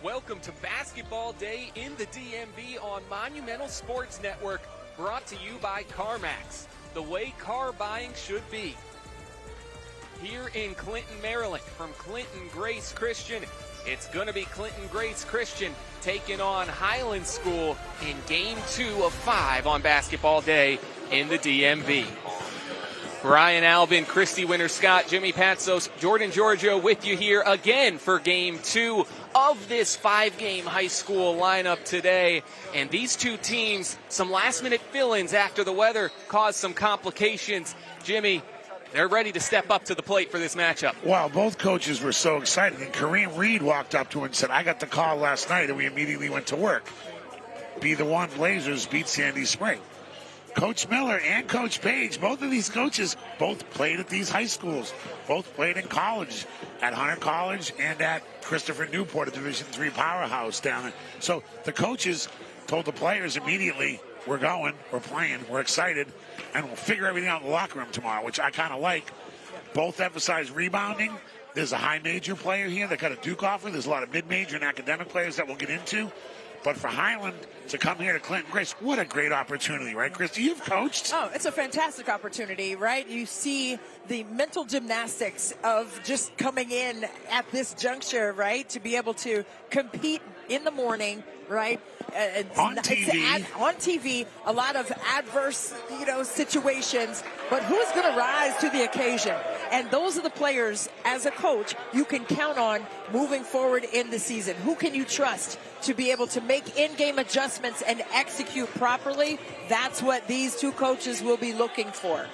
Welcome to Basketball Day in the DMV on Monumental Sports Network, brought to you by CarMax, the way car buying should be. Here in Clinton, Maryland, from Clinton Grace Christian, it's going to be Clinton Grace Christian taking on Highland School in Game 2 of 5 on Basketball Day in the DMV. Brian Albin, Christy Winter-Scott, Jimmy Patsos, Jordan Giorgio with you here again for Game 2 of this 5-game high school lineup today. And these two teams, some last-minute fill-ins after the weather caused some complications. Jimmy, they're ready to step up to the plate for this matchup. Well, both coaches were so excited. And Kareem Reed walked up to him and said, I got the call last night, and we immediately went to work. Be the one Blazers beat Sandy Spring. Coach Miller and Coach Page, both of these coaches, both played at these high schools. Both played in college, at Hunter College and at Christopher Newport, a Division III powerhouse down there. So the coaches told the players immediately, we're going, we're playing, we're excited, and we'll figure everything out in the locker room tomorrow, which I kind of like. Both emphasize rebounding. There's a high major player here that got a Duke offer. There's a lot of mid-major and academic players that we'll get into. But for Highland to come here to Clinton Grace, what a great opportunity, right, Christy? You've coached. Oh, it's a fantastic opportunity, right? You see the mental gymnastics of just coming in at this juncture, right, to be able to compete in the morning, right? On TV. On TV, a lot of adverse, situations, but who's going to rise to the occasion? And those are the players, as a coach, you can count on moving forward in the season. Who can you trust to be able to make in-game adjustments and execute properly? That's what these two coaches will be looking for.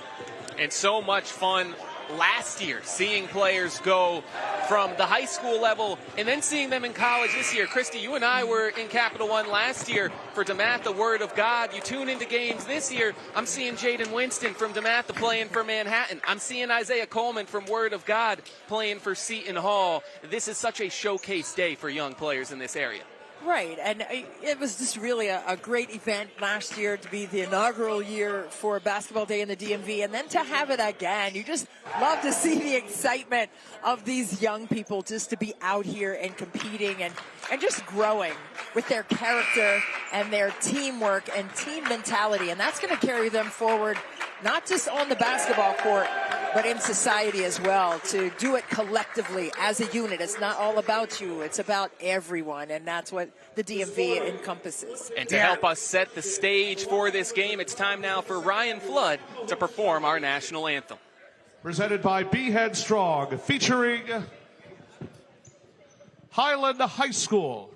And so much fun last year, seeing players go from the high school level and then seeing them in college this year. Christy, you and I were in Capital One last year for DeMatha Word of God. You tune into games this year. I'm seeing Jaden Winston from DeMatha playing for Manhattan. I'm seeing Isaiah Coleman from Word of God playing for Seton Hall. This is such a showcase day for young players in this area. Right, and it was just really a great event last year to be the inaugural year for Basketball Day in the DMV, and then to have it again. You just love to see the excitement of these young people just to be out here and competing and just growing with their character and their teamwork and team mentality, and that's going to carry them forward, not just on the basketball court, but in society as well, to do it collectively as a unit. It's not all about you, it's about everyone, and that's what the DMV encompasses. And to help us set the stage for this game, it's time now for Ryan Flood to perform our national anthem. Presented by Be Headstrong, featuring Highland High School,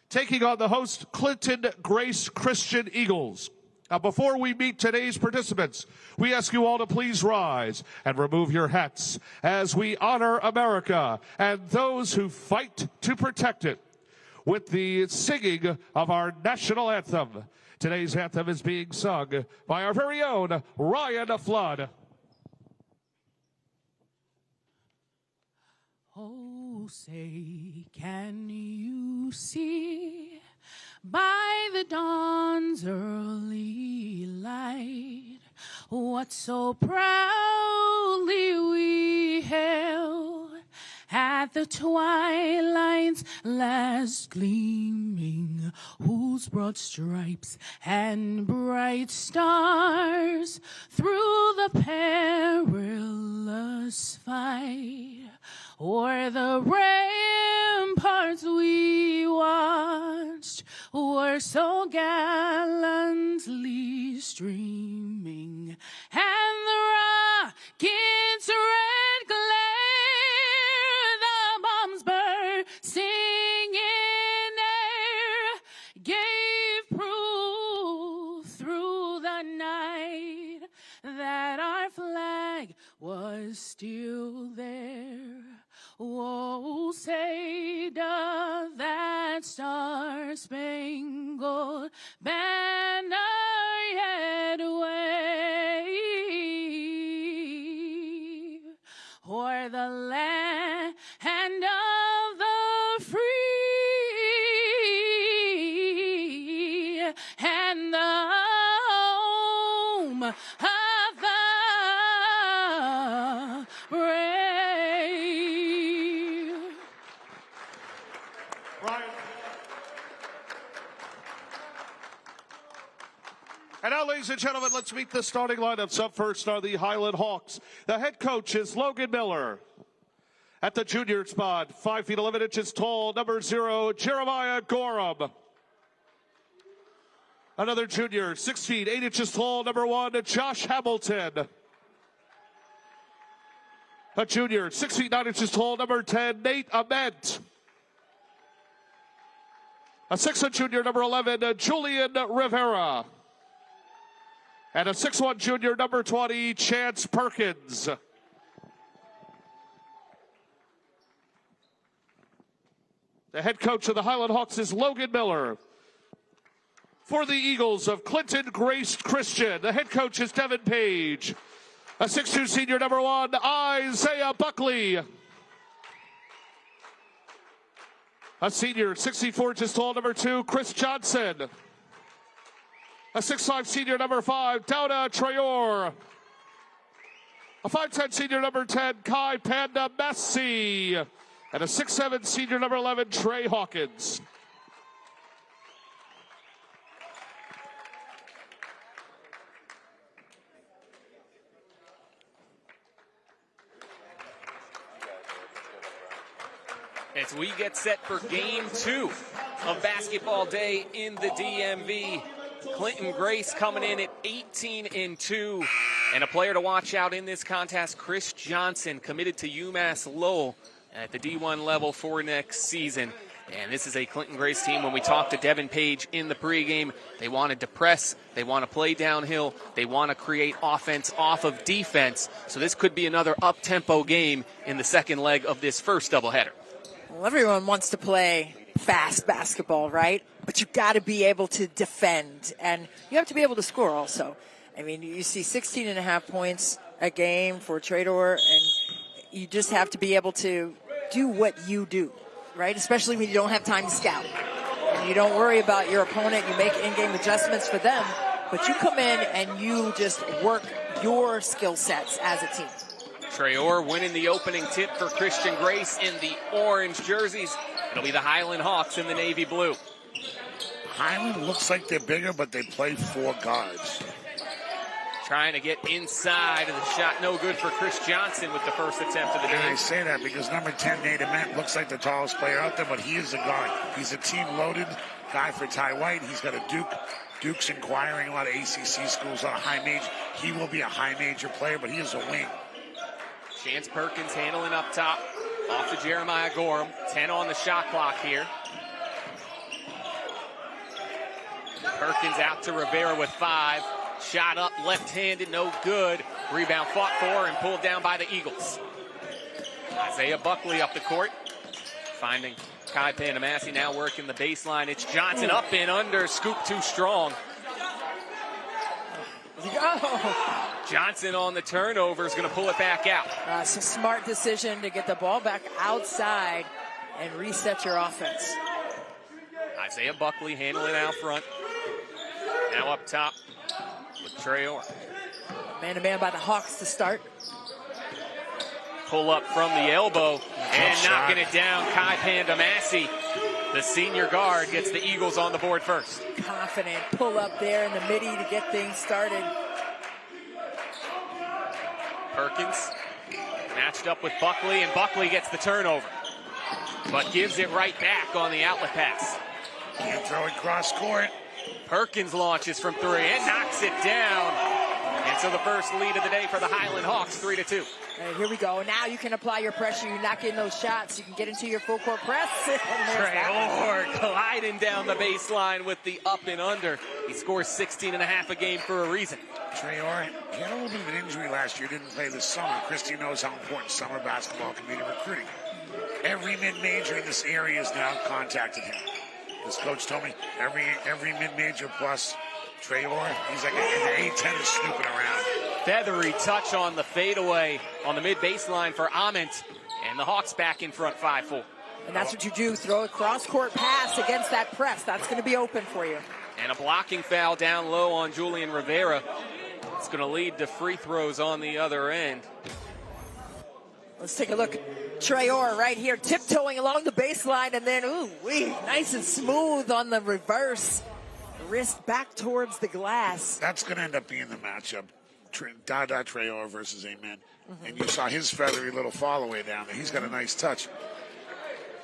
taking on the host Clinton Grace Christian Eagles. Now, before we meet today's participants, we ask you all to please rise and remove your hats as we honor America and those who fight to protect it with the singing of our national anthem. Today's anthem is being sung by our very own Ryan Flood. Oh, say, can you see by the dawn's early light what so proudly we hailed at the twilight's last gleaming, whose broad stripes and bright stars through the perilous fight o'er the ramparts we watched were so gallantly streaming, and the rocket's red glare, the bombs bursting in air, gave proof through the night that our flag was still there. Oh, say doth that star-spangled banner yet wave o'er the land of the free and the home of the brave? ladies and gentlemen, let's meet the starting lineups. Up first are the Highland Hawks. The head coach is Logan Miller. At the junior spot, 5 feet 11 inches tall, number 0, Jeremiah Gorham. Another junior, 6 feet 8 inches tall, number 1, Josh Hamilton. A junior, 6 feet 9 inches tall, number 10, Nate Ament. A 6'1" junior, number 11, Julian Rivera. And a 6'1" junior, number 20, Chance Perkins. The head coach of the Highland Hawks is Logan Miller. For the Eagles of Clinton Grace Christian, the head coach is Devin Page. A 6'2" senior, number 1, Isaiah Buckley. A senior, 64 inches tall, number 2, Chris Johnson. A 6'5" senior, number 5, Dauda Trayor. A 5'10" senior, number 10, Kai Panda Messi. And a 6'7" senior, number 11, Trey Hawkins. As we get set for game 2 of basketball day in the DMV. Clinton Grace coming in at 18-2. And a player to watch out in this contest, Chris Johnson, committed to UMass Lowell at the D1 level for next season. And this is a Clinton Grace team. When we talked to Devin Page in the pregame, they wanted to press, they want to play downhill, they want to create offense off of defense. So this could be another up-tempo game in the second leg of this first doubleheader. Well, everyone wants to play fast basketball, right? But you've got to be able to defend, and you have to be able to score also. I mean, you see 16.5 points a game for Traydor, and you just have to be able to do what you do, right? Especially when you don't have time to scout. And you don't worry about your opponent. You make in-game adjustments for them, but you come in and you just work your skill sets as a team. Trayor winning the opening tip for Christian Grace in the orange jerseys. It'll be the Highland Hawks in the navy blue. Highland looks like they're bigger, but they play 4 guards. Trying to get inside of the shot. No good for Chris Johnson with the first attempt of the day. And I say that because number 10, Nate Ament, looks like the tallest player out there, but he is a guard. He's a team-loaded guy for Ty White. He's got a Duke. Duke's inquiring a lot of ACC schools, a lot of high major. He will be a high major player, but he is a wing. Chance Perkins handling up top. Off to Jeremiah Gorham. 10 on the shot clock here. Perkins out to Rivera with 5. Shot up left-handed, no good. Rebound fought for and pulled down by the Eagles. Isaiah Buckley up the court. Finding Kai Pandamasi, now working the baseline. It's Johnson up and under. Scoop too strong. Johnson on the turnover is going to pull it back out. It's a smart decision to get the ball back outside and reset your offense. Isaiah Buckley handling out front. Now up top with Trayor. Man-to-man by the Hawks to start. Pull up from the elbow and knocking it down. Kai Pandamasi, the senior guard, gets the Eagles on the board first. Confident pull up there in the midi to get things started. Perkins matched up with Buckley, and Buckley gets the turnover, but gives it right back on the outlet pass. Can't throw it cross court. Perkins launches from 3 and knocks it down. And so the first lead of the day for the Highland Hawks, 3-2. Right, here we go. Now you can apply your pressure. You knock in those shots. You can get into your full court press. Trayor gliding down the baseline with the up and under. He scores 16.5 a game for a reason. Trayor, he had a little bit of an injury last year. Didn't play this summer. Christy knows how important summer basketball can be to recruiting. Every mid-major in this area has now contacted him. This coach told me every mid-major plus Trayor, he's like an A-10 is snooping around. Feathery touch on the fadeaway on the mid-baseline for Ament. And the Hawks back in front 5-4. And that's what you do. Throw a cross-court pass against that press. That's going to be open for you. And a blocking foul down low on Julian Rivera. It's going to lead to free throws on the other end. Let's take a look. Trayor right here tiptoeing along the baseline, and then, nice and smooth on the reverse. wrist back towards the glass. That's going to end up being the matchup. Dada Traore versus Amen. And you saw his feathery little follow-away down there. He's got a nice touch.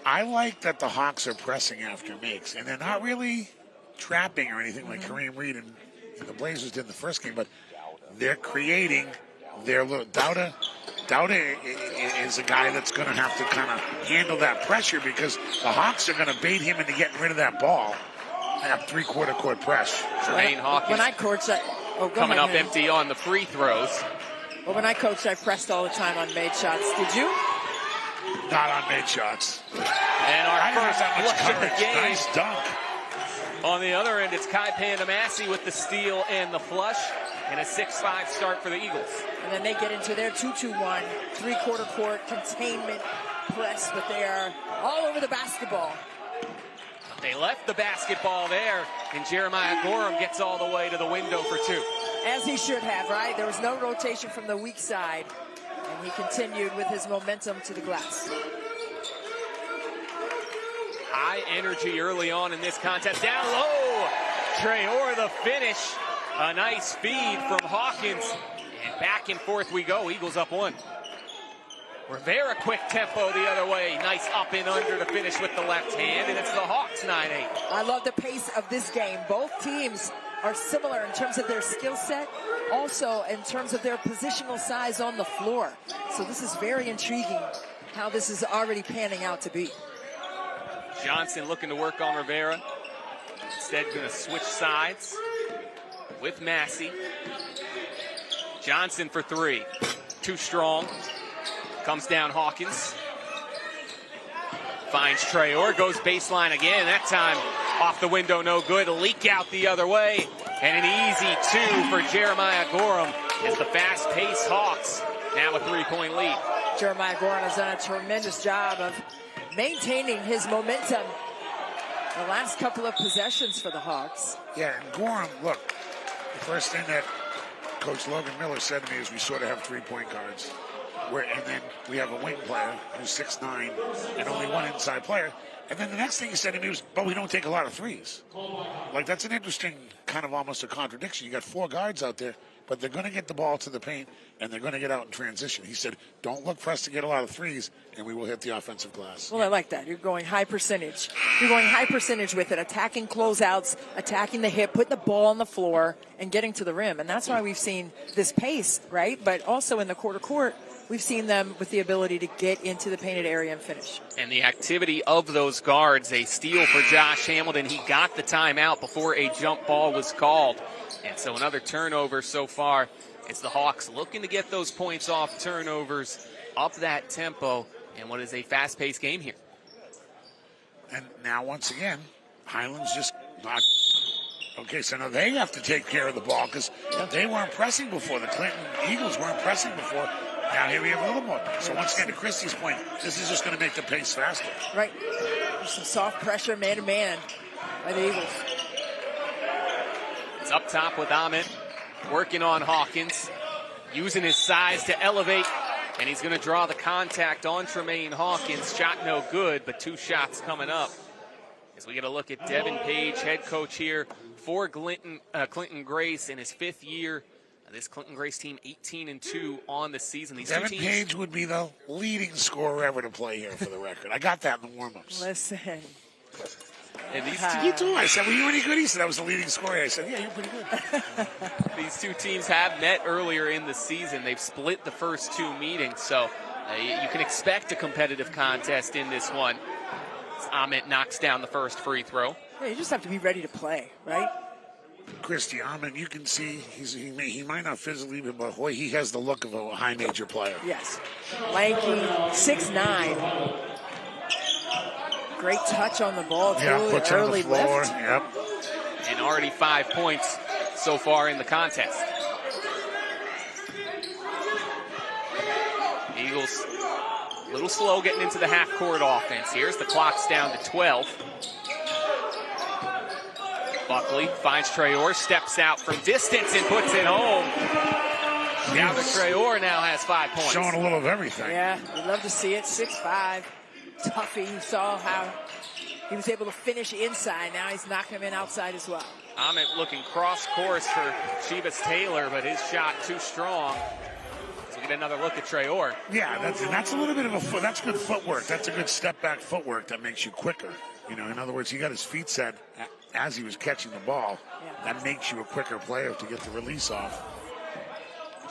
I like that the Hawks are pressing after makes, and they're not really trapping or anything like Kareem Reed and the Blazers did in the first game, but they're creating their little Dowda is a guy that's going to have to kind of handle that pressure because the Hawks are going to bait him into getting rid of that ball. Have three-quarter court press. Tremaine Hawkins when I coached, coming up empty on the free throws. Well, when I coached, I pressed all the time on made shots. Did you? Not on made shots. And our first look at the game. Nice dunk. On the other end, it's Kai Pandamasi with the steal and the flush, and a 6-5 start for the Eagles. And then they get into their 2-2-1, three-quarter court containment press, but they are all over the basketball. They left the basketball there, and Jeremiah Gorham gets all the way to the window for two. As he should have, right? There was no rotation from the weak side, and he continued with his momentum to the glass. High energy early on in this contest. Down low, Traore the finish. A nice feed from Hawkins, and back and forth we go. Eagles up one. Rivera, quick tempo the other way. Nice up and under to finish with the left hand, and it's the Hawks 9-8. I love the pace of this game. Both teams are similar in terms of their skill set, also in terms of their positional size on the floor. So this is very intriguing how this is already panning out to be. Johnson looking to work on Rivera. Instead going to switch sides with Massey. Johnson for three. Too strong. Comes down Hawkins. Finds Traore, goes baseline again. That time off the window, no good. Leak out the other way. And an easy two for Jeremiah Gorham as the fast-paced Hawks now a three-point lead. Jeremiah Gorham has done a tremendous job of maintaining his momentum the last couple of possessions for the Hawks. Yeah, and Gorham, look, the first thing that Coach Logan Miller said to me is we sort of have three-point guards. And then we have a wing player who's 6'9", and only one inside player. And then the next thing he said to me was, but we don't take a lot of threes. Like, that's an interesting kind of almost a contradiction. You got four guards out there, but they're going to get the ball to the paint, and they're going to get out in transition. He said, don't look for us to get a lot of threes, and we will hit the offensive glass. Well, I like that. You're going high percentage. You're going high percentage with it, attacking closeouts, attacking the hip, putting the ball on the floor, and getting to the rim. And that's why we've seen this pace, right? But also in the quarter court, we've seen them with the ability to get into the painted area and finish. And the activity of those guards, a steal for Josh Hamilton. He got the timeout before a jump ball was called. And so another turnover so far. It's the Hawks looking to get those points off turnovers, up that tempo, and what is a fast-paced game here. And now, once again, Highland's just not... Okay, so now they have to take care of the ball because they weren't pressing before. The Clinton Eagles weren't pressing before. Now here we have a little more. So once again, to Christie's point, this is just going to make the pace faster. Right. There's some soft pressure man-to-man by the Eagles. It's up top with Ahmed, working on Hawkins, using his size to elevate, and he's going to draw the contact on Tremaine Hawkins. Shot no good, but two shots coming up. As we get a look at Devin Page, head coach here for Clinton Grace in his fifth year. This Clinton Grace team 18-2 on the season. These Devin two teams... Page would be the leading scorer ever to play here for the record. I got that in the warm-ups. Listen. And these You too. I said, were you any good? He said, I was the leading scorer. I said, yeah, you're pretty good. These two teams have met earlier in the season. They've split the first two meetings, so you can expect a competitive contest in this one. Ahmed knocks down the first free throw. Yeah, you just have to be ready to play, right? Christy Ahmed, you can see he might not physically, but boy, he has the look of a high major player. Yes. Lanky, 6'9". Great touch on the ball, too. Yeah, puts early on the floor. lift. Yep. And already 5 points so far in the contest. Eagles a little slow getting into the half-court offense. Here's the clock's down to 12. Buckley finds Traore, steps out from distance and puts it home. Now that Traore now has 5 points. Showing a little of everything. Yeah, we'd love to see it. 6'5". Toughy. You saw how he was able to finish inside. Now he's knocking him in outside as well. Ahmet looking cross course for Shebas Taylor, but his shot too strong. So we get another look at Traore. Yeah, that's a little bit of a foot. That's good footwork. That's a good step back footwork that makes you quicker. You know, in other words, he got his feet set as he was catching the ball. Yeah. That makes you a quicker player to get the release off.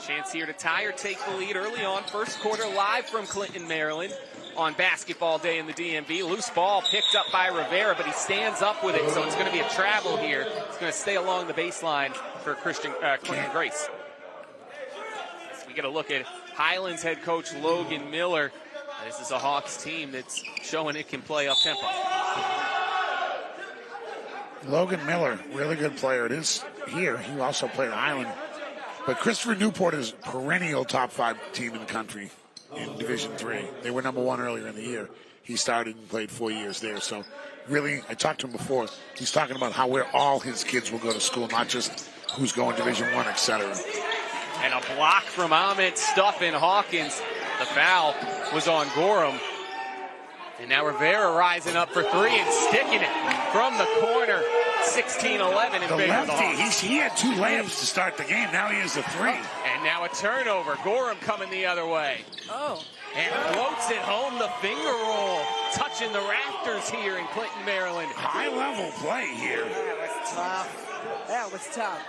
Chance here to tie or take the lead early on. First quarter live from Clinton, Maryland on basketball day in the DMV. Loose ball picked up by Rivera, but he stands up with it, so it's going to be a travel here. It's going to stay along the baseline for Clinton Grace. So we get a look at Highlands head coach Logan Miller. This is a Hawks team that's showing it can play up-tempo. Logan Miller, really good player. It is here. He also played at Highland. But Christopher Newport is perennial top 5 team in the country in Division III. They were number 1 earlier in the year. He started and played 4 years there. So really, I talked to him before. He's talking about where all his kids will go to school, not just who's going Division I, etc. And a block from Ahmet Stuffin Hawkins. The foul was on Gorham. And now Rivera rising up for 3 and sticking it from the corner. 16-11 in favor of the Hawks. He had 2 layups to start the game. Now he has a 3. And now a turnover. Gorham coming the other way. Oh. And floats it home, the finger roll. Touching the rafters here in Clinton, Maryland. High-level play here. That was tough. That was tough.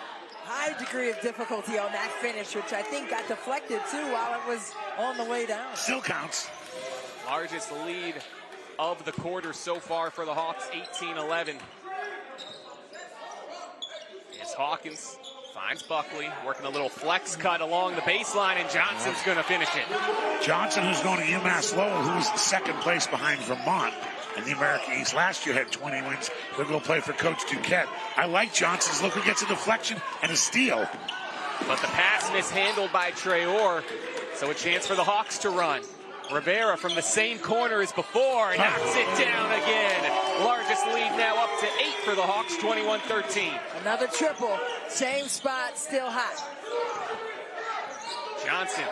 High degree of difficulty on that finish, which I think got deflected, too, while it was on the way down. Still counts. Largest lead of the quarter so far for the Hawks, 18-11. As Hawkins finds Buckley, working a little flex cut along the baseline, and Johnson's going to finish it. Johnson, who's going to UMass Lowell, who's in second place behind Vermont in the American East. Last year had 20 wins. They'll go play for Coach Duquette. I like Johnson's look. He gets a deflection and a steal. But the pass mishandled by Traore, so a chance for the Hawks to run. Rivera from the same corner as before, knocks it down again. Largest lead now up to 8 for the Hawks, 21-13. Another triple, same spot, still hot. Johnson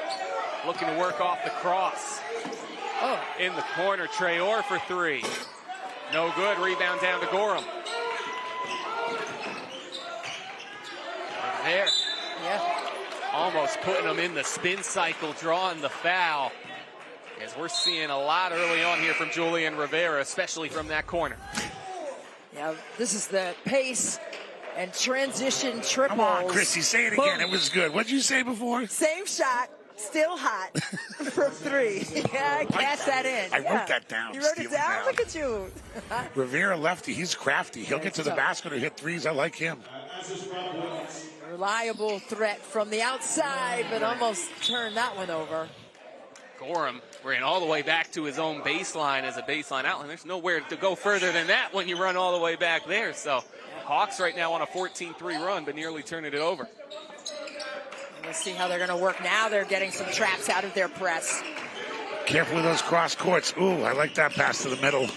looking to work off the cross. Oh. In the corner, Traore for 3. No good, rebound down to Gorham. There. Yeah. Almost putting them in the spin cycle, drawing the foul. As we're seeing a lot early on here from Julian Rivera, especially from that corner. Yeah, this is the pace and transition triples. Come on, Chrissy, say it again. It was good. What did you say before? Same shot, still hot for 3. Yeah, I cashed that in. I wrote that down. You wrote it down? Look at you. Rivera lefty. He's crafty. He'll get to the basket or hit 3s. I like him. Reliable threat from the outside, but almost turned that one over. Gorham ran all the way back to his own baseline as a baseline outline. There's nowhere to go further than that when you run all the way back there. So Hawks right now on a 14-3 run, but nearly turning it over. We'll see how they're going to work now. They're getting some traps out of their press. Careful with those cross courts. Ooh, I like that pass to the middle.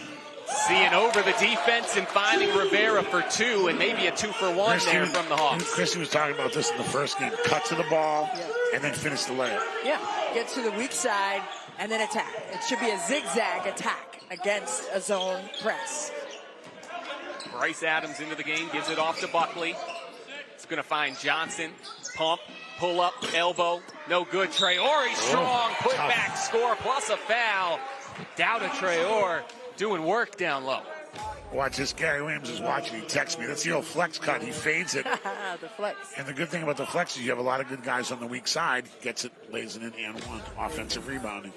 Seeing over the defense and finding Rivera for 2, and maybe a 2-for-1 there from the Hawks. Chrissy was talking about this in the first game. Cut to the ball and then finish the layup. Yeah, get to the weak side and then attack. It should be a zigzag attack against a zone press. Bryce Adams into the game, gives it off to Buckley. It's going to find Johnson. Pump, pull up, elbow. No good. Traore strong, put back score plus a foul. Dowda Traore doing work down low. Watch this. Gary Williams is watching. He texts me. That's the old flex cut. He fades it. The flex. And the good thing about the flex is you have a lot of good guys on the weak side. Gets it, lays it in, and 1. Offensive rebounding.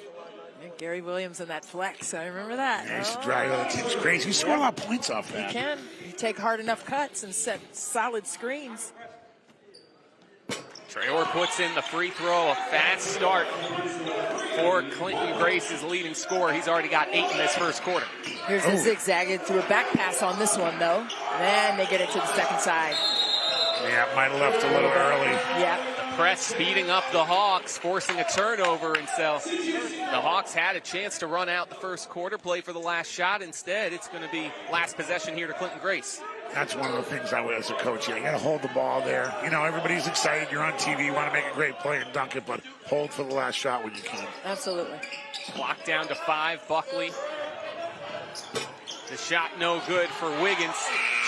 Yeah, Gary Williams in that flex. I remember that. Yeah, he used to drive other teams crazy. He scored a lot of points off that. He can. You take hard enough cuts and set solid screens. Traore puts in the free throw, a fast start for Clinton Grace's leading scorer. He's already got 8 in this first quarter. Here's the zigzag. It threw a back pass on this one, though. Then they get it to the second side. Yeah, might have left a little early. Yeah. The press speeding up the Hawks, forcing a turnover, and so the Hawks had a chance to run out the first quarter, play for the last shot. Instead, it's going to be last possession here to Clinton Grace. That's one of the things I would as a coach. You got to hold the ball there. You know, everybody's excited. You're on TV. You want to make a great play and dunk it, but hold for the last shot when you can. Absolutely. Clock down to 5. Buckley The shot no good for Wiggins.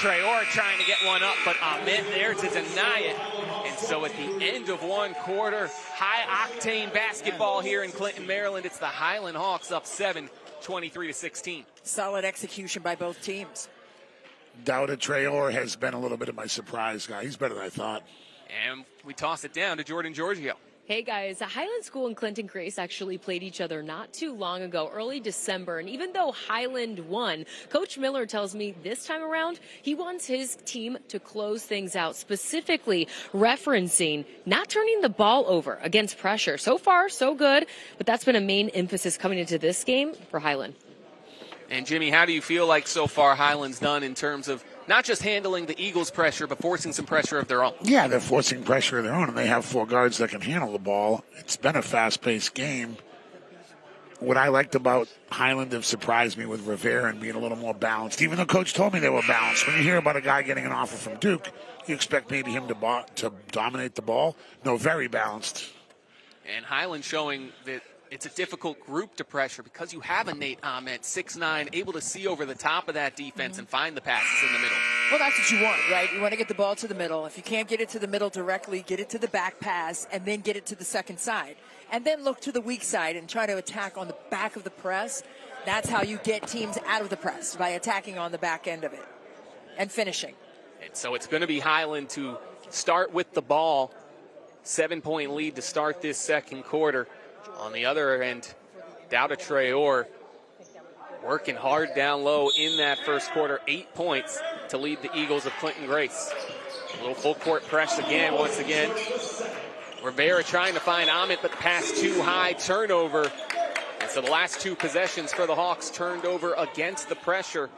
Traore trying to get one up, but Ahmed there to deny it. And so at the end of one quarter, high-octane basketball here in Clinton, Maryland. It's the Highland Hawks up 7, 23-16. Solid execution by both teams. Doubted Traore has been a little bit of my surprise guy. He's better than I thought. And we toss it down to Jordan Giorgio. Hey guys, Highland School and Clinton Grace actually played each other not too long ago, early December. And even though Highland won, Coach Miller tells me this time around, he wants his team to close things out, specifically referencing not turning the ball over against pressure. So far, so good, but that's been a main emphasis coming into this game for Highland. And Jimmy, how do you feel like so far Highland's done in terms of not just handling the Eagles' pressure, but forcing some pressure of their own? Yeah, they're forcing pressure of their own, and they have 4 guards that can handle the ball. It's been a fast-paced game. What I liked about Highland have surprised me with Rivera and being a little more balanced. Even though Coach told me they were balanced. When you hear about a guy getting an offer from Duke, you expect maybe him to dominate the ball. No, very balanced. And Highland showing that it's a difficult group to pressure because you have a Nate Ahmed, 6'9", able to see over the top of that defense and find the passes in the middle. Well, that's what you want, right? You want to get the ball to the middle. If you can't get it to the middle directly, get it to the back pass and then get it to the second side. And then look to the weak side and try to attack on the back of the press. That's how you get teams out of the press, by attacking on the back end of it and finishing. And so it's going to be Highland to start with the ball. 7-point lead to start this second quarter. On the other end, Dauda Traore working hard down low in that first quarter. 8 points to lead the Eagles of Clinton Grace. A little full court press again, once again. Rivera trying to find Ahmed, but the pass too high. Turnover. And so the last 2 possessions for the Hawks turned over against the pressure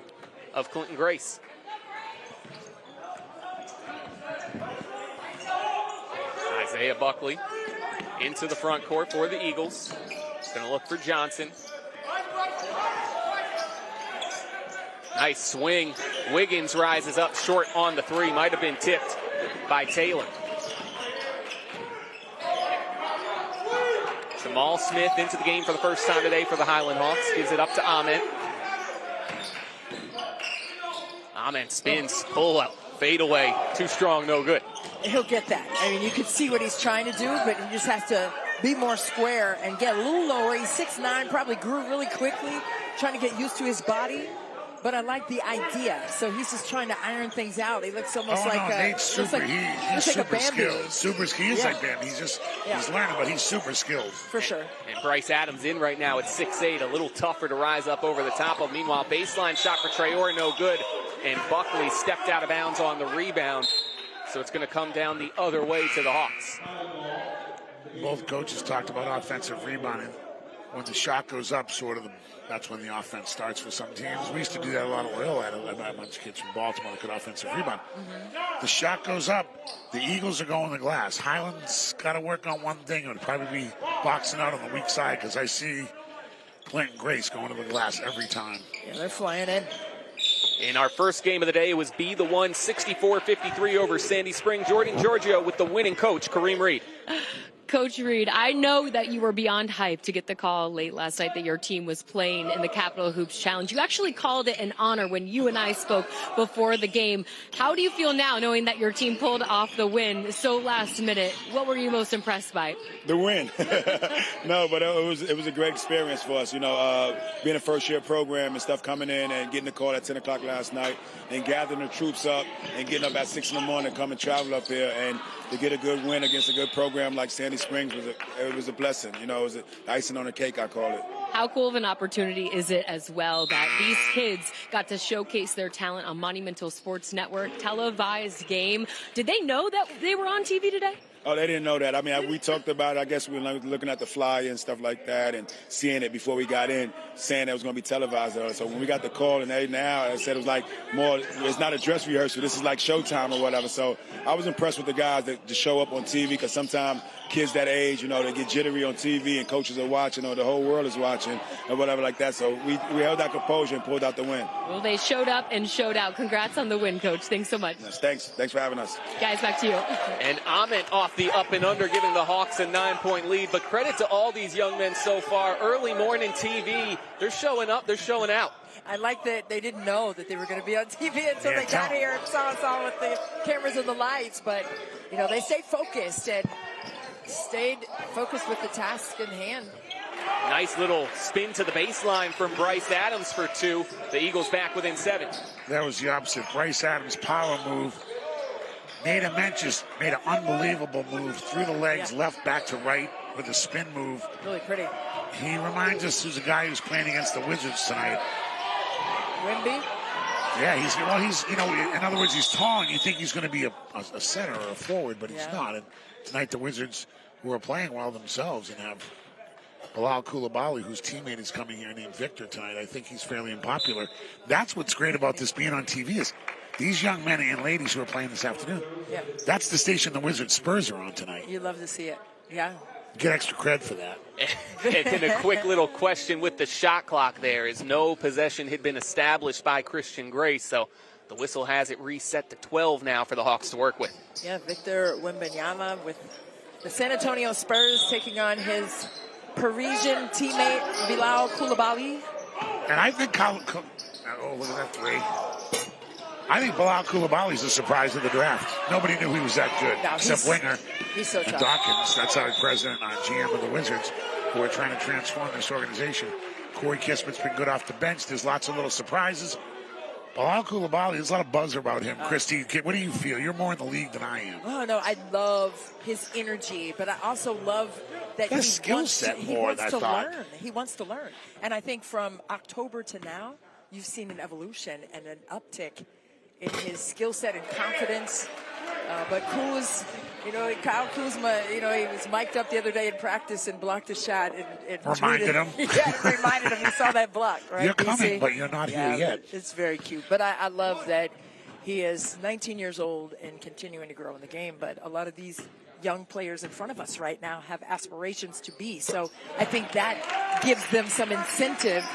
of Clinton Grace. Isaiah Buckley into the front court for the Eagles. Going to look for Johnson. Nice swing. Wiggins rises up short on the 3. Might have been tipped by Taylor. Jamal Smith into the game for the first time today for the Highland Hawks. Gives it up to Ahmed. Ahmed spins, pull out, fade away. Too strong, no good. He'll get that. I mean, you can see what he's trying to do, but he just has to be more square and get a little lower. He's 6'9", probably grew really quickly, trying to get used to his body. But I like the idea. So he's just trying to iron things out. He looks almost Nate's super. Like, he's super like skilled. He is like Bambi. He's learning, but he's super skilled. For sure. And Bryce Adams in right now at 6'8", a little tougher to rise up over the top of. Meanwhile, baseline shot for Traore, no good. And Buckley stepped out of bounds on the rebound. So it's going to come down the other way to the Hawks. Both coaches talked about offensive rebounding. When the shot goes up, that's when the offense starts for some teams. We used to do that a lot of oil at it. I had a bunch of kids from Baltimore that could offensive rebound. The shot goes up, the Eagles are going to glass. Highland's got to work on one thing. It would probably be boxing out on the weak side, because I see Clinton Grace going to the glass every time. Yeah, they're flying in. In our first game of the day, it was Be the One, 64-53 over Sandy Spring. Jordan Giorgio with the winning coach, Kareem Reed. Coach Reed, I know that you were beyond hyped to get the call late last night that your team was playing in the Capital Hoops Challenge. You actually called it an honor when you and I spoke before the game. How do you feel now knowing that your team pulled off the win so last minute? What were you most impressed by? The win. No, but it was a great experience for us. You know, being a first-year program and stuff, coming in and getting the call at 10 o'clock last night and gathering the troops up and getting up at 6 in the morning, come and travel up here and to get a good win against a good program like Sandy Springs was a blessing. You know, it was the icing on the cake, I call it. How cool of an opportunity is it as well that these kids got to showcase their talent on Monumental Sports Network, televised game? Did they know that they were on TV today? Oh, they didn't know that. I mean, we talked about it. I guess we were looking at the flyer and stuff like that and seeing it before we got in, saying that it was going to be televised. So when we got the call and now I said it was like more, it's not a dress rehearsal. This is like showtime or whatever. So I was impressed with the guys that to show up on TV, because sometimes kids that age, you know, they get jittery on TV and coaches are watching or the whole world is watching or whatever like that. So we held our composure and pulled out the win. Well, they showed up and showed out. Congrats on the win, Coach. Thanks so much. Yes, thanks for having us. Guys, back to you. And Ahmed off off the up and under, giving the Hawks a 9-point lead. But credit to all these young men so far. Early morning TV, they're showing up, they're showing out. I like that they didn't know that they were going to be on TV until they got here and saw us all with the cameras and the lights. But, you know, they stayed focused and stayed focused with the task in hand. Nice little spin to the baseline from Bryce Adams for 2. The Eagles back within 7. That was the opposite. Bryce Adams' power move. Nate Menches made an unbelievable move through the legs, left back to right with a spin move. Really pretty. He reminds us who's a guy who's playing against the Wizards tonight. Wimby? Yeah, he's you know, in other words, he's tall and you think he's going to be a center or a forward, but he's not. And tonight the Wizards, who are playing well themselves and have Bilal Coulibaly, whose teammate is coming here named Victor tonight. I think he's fairly unpopular. That's what's great about this being on TV is these young men and ladies who are playing this afternoon. Yeah. That's the station the Wizards Spurs are on tonight. You love to see it. Yeah. Get extra cred for that. And a quick little question with the shot clock there is no possession had been established by Christian Grace, so the whistle has it reset to 12 now for the Hawks to work with. Yeah, Victor Wembanyama with the San Antonio Spurs taking on his Parisian teammate Bilal Coulibaly. And I think look at that 3. I think Bilal Coulibaly's the surprise of the draft. Nobody knew he was that good, except Winger he's so and tough. Dawkins. That's our president and GM of the Wizards, who are trying to transform this organization. Corey Kismet's been good off the bench. There's lots of little surprises. Bilal Coulibaly, there's a lot of buzz about him. Christy, what do you feel? You're more in the league than I am. Oh, no, I love his energy, but I also love that he wants to learn. He wants to learn. And I think from October to now, you've seen an evolution and an uptick in his skill set and confidence. But Kuz, you know, Kyle Kuzma, you know, he was mic'd up the other day in practice and blocked a shot. And reminded him. Yeah, reminded him. He saw that block, right? You're coming, but you're not here yet. It's very cute. But I love that he is 19 years old and continuing to grow in the game. But a lot of these young players in front of us right now have aspirations to be. So I think that gives them some incentive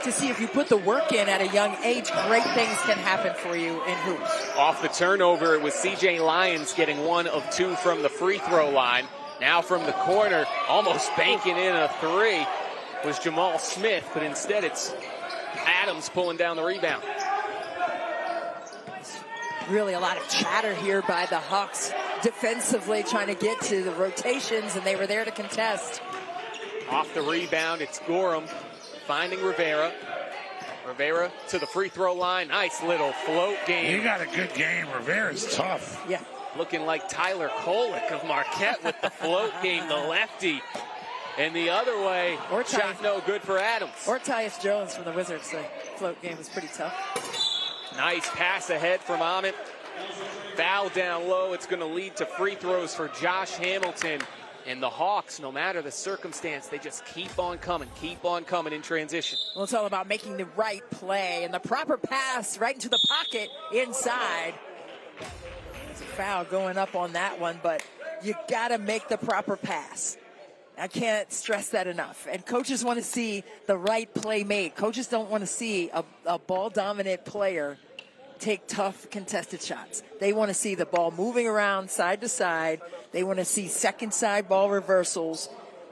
to see if you put the work in at a young age, great things can happen for you in hoops. Off the turnover, it was C.J. Lyons getting 1 of 2 from the free throw line. Now from the corner, almost banking in a 3 was Jamal Smith, but instead it's Adams pulling down the rebound. Really a lot of chatter here by the Hawks defensively, trying to get to the rotations, and they were there to contest. Off the rebound, it's Gorham finding Rivera. Rivera to the free throw line. Nice little float game. You got a good game. Rivera's tough. Yeah. Looking like Tyler Kolek of Marquette with the float game, the lefty. And the other way, shot no good for Adams. Or Tyus Jones from the Wizards. The float game was pretty tough. Nice pass ahead from Amit. Foul down low. It's going to lead to free throws for Josh Hamilton. And the Hawks, no matter the circumstance, they just keep on coming in transition. Well, it's all about making the right play and the proper pass right into the pocket inside. There's a foul going up on that one, but you got to make the proper pass. I can't stress that enough. And coaches want to see the right play made. Coaches don't want to see a ball-dominant player take tough contested shots. They want to see the ball moving around side to side. They want to see second side ball reversals,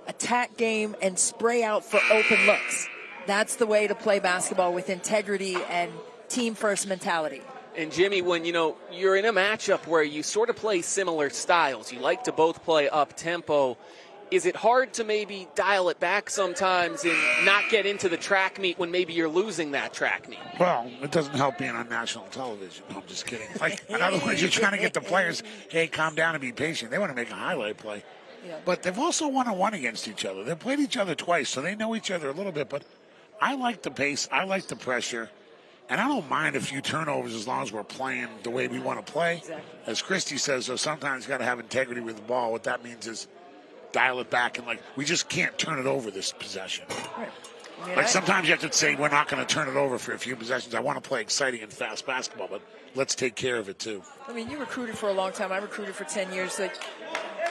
attack game, and spray out for open looks. That's the way to play basketball with integrity and team first mentality. And Jimmy, when you're in a matchup where you sort of play similar styles, you like to both play up tempo. Is it hard to maybe dial it back sometimes and not get into the track meet when maybe you're losing that track meet? Well, it doesn't help being on national television. No, I'm just kidding. Like, in other words, you're trying to get the players, hey, calm down and be patient. They want to make a highlight play. Yeah. But they've also one-on-one against each other. They've played each other twice, so they know each other a little bit. But I like the pace. I like the pressure. And I don't mind a few turnovers as long as we're playing the way we want to play. Exactly. As Christy says, though, sometimes you got to have integrity with the ball. What that means is dial it back and we just can't turn it over this possession. Right. Sometimes you have to say we're not going to turn it over for a few possessions. I want to play exciting and fast basketball, but let's take care of it too. I mean, you recruited for a long time. I recruited for 10 years. Like,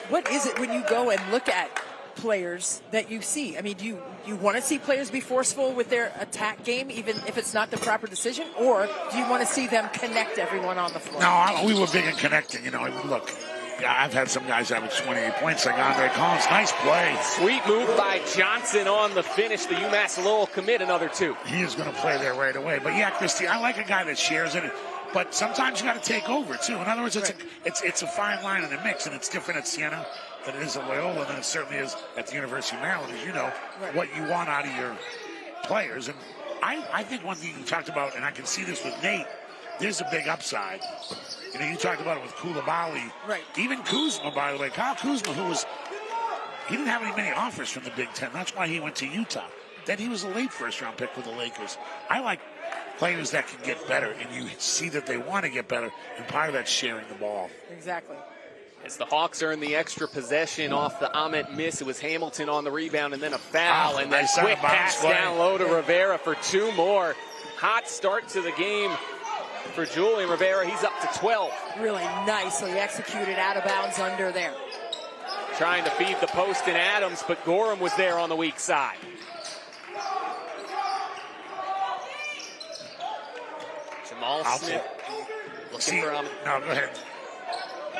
what is it when you go and look at players that you see? I mean, do you want to see players be forceful with their attack game, even if it's not the proper decision, or do you want to see them connect everyone on the floor? No, we were big in connecting. Look, I've had some guys average 28 points like Andre Collins. Nice play. Sweet move by Johnson on the finish. The UMass Lowell commit another 2. He is going to play there right away. But yeah, Christy, I like a guy that shares it. But sometimes you got to take over too. In other words, it's a fine line in the mix, and it's different at Siena than it is at Loyola, than it certainly is at the University of Maryland. As you know, what you want out of your players. And I think one thing you talked about, and I can see this with Nate, there's a big upside. You know, you talked about it with Koulibaly. Right. Even Kuzma, by the way. Kyle Kuzma, he didn't have many offers from the Big Ten. That's why he went to Utah. Then he was a late first-round pick with the Lakers. I like players that can get better, and you see that they want to get better, and part of that's sharing the ball. Exactly. As the Hawks earn the extra possession off the Ahmet miss, it was Hamilton on the rebound and then a foul, and then nice quick pass play. down low to Rivera for 2 more. Hot start to the game for Julian Rivera. He's up to 12. Really nicely executed out of bounds under there. Trying to feed the post in Adams, but Gorham was there on the weak side. Jamal Smith looking for Ahmet. No, go ahead.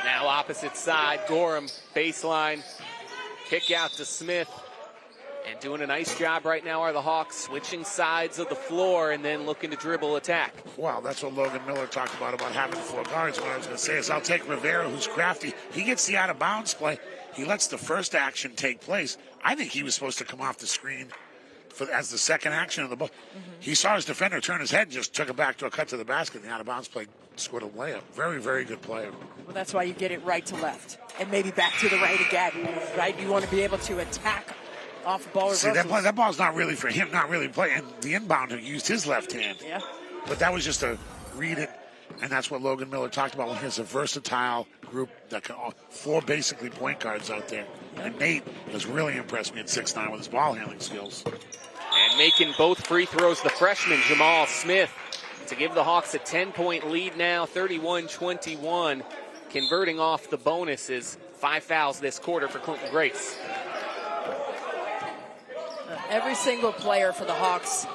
Now opposite side, Gorham, baseline, kick out to Smith. And doing a nice job right now are the Hawks, switching sides of the floor and then looking to dribble attack. Wow, that's what Logan Miller talked about having 4 guards. What I was going to say is I'll take Rivera, who's crafty. He gets the out-of-bounds play. He lets the first action take place. I think he was supposed to come off the screen as the second action of the ball. Mm-hmm. He saw his defender turn his head and just took it back to a cut to the basket. The out-of-bounds play scored a layup. Very, very good player. Well, that's why you get it right to left and maybe back to the right again, right? You want to be able to attack off ball reversals. See, that ball's not really for him, not really playing. The inbounder used his left hand. Yeah. But that was just a read it, and that's what Logan Miller talked about when he has a versatile group that can 4 basically point guards out there. Yeah. And Nate has really impressed me at 6'9" with his ball handling skills. And making both free throws, the freshman Jamal Smith, to give the Hawks a 10-point lead now, 31-21, converting off the bonuses. 5 fouls this quarter for Clinton Grace. Every single player for the Hawks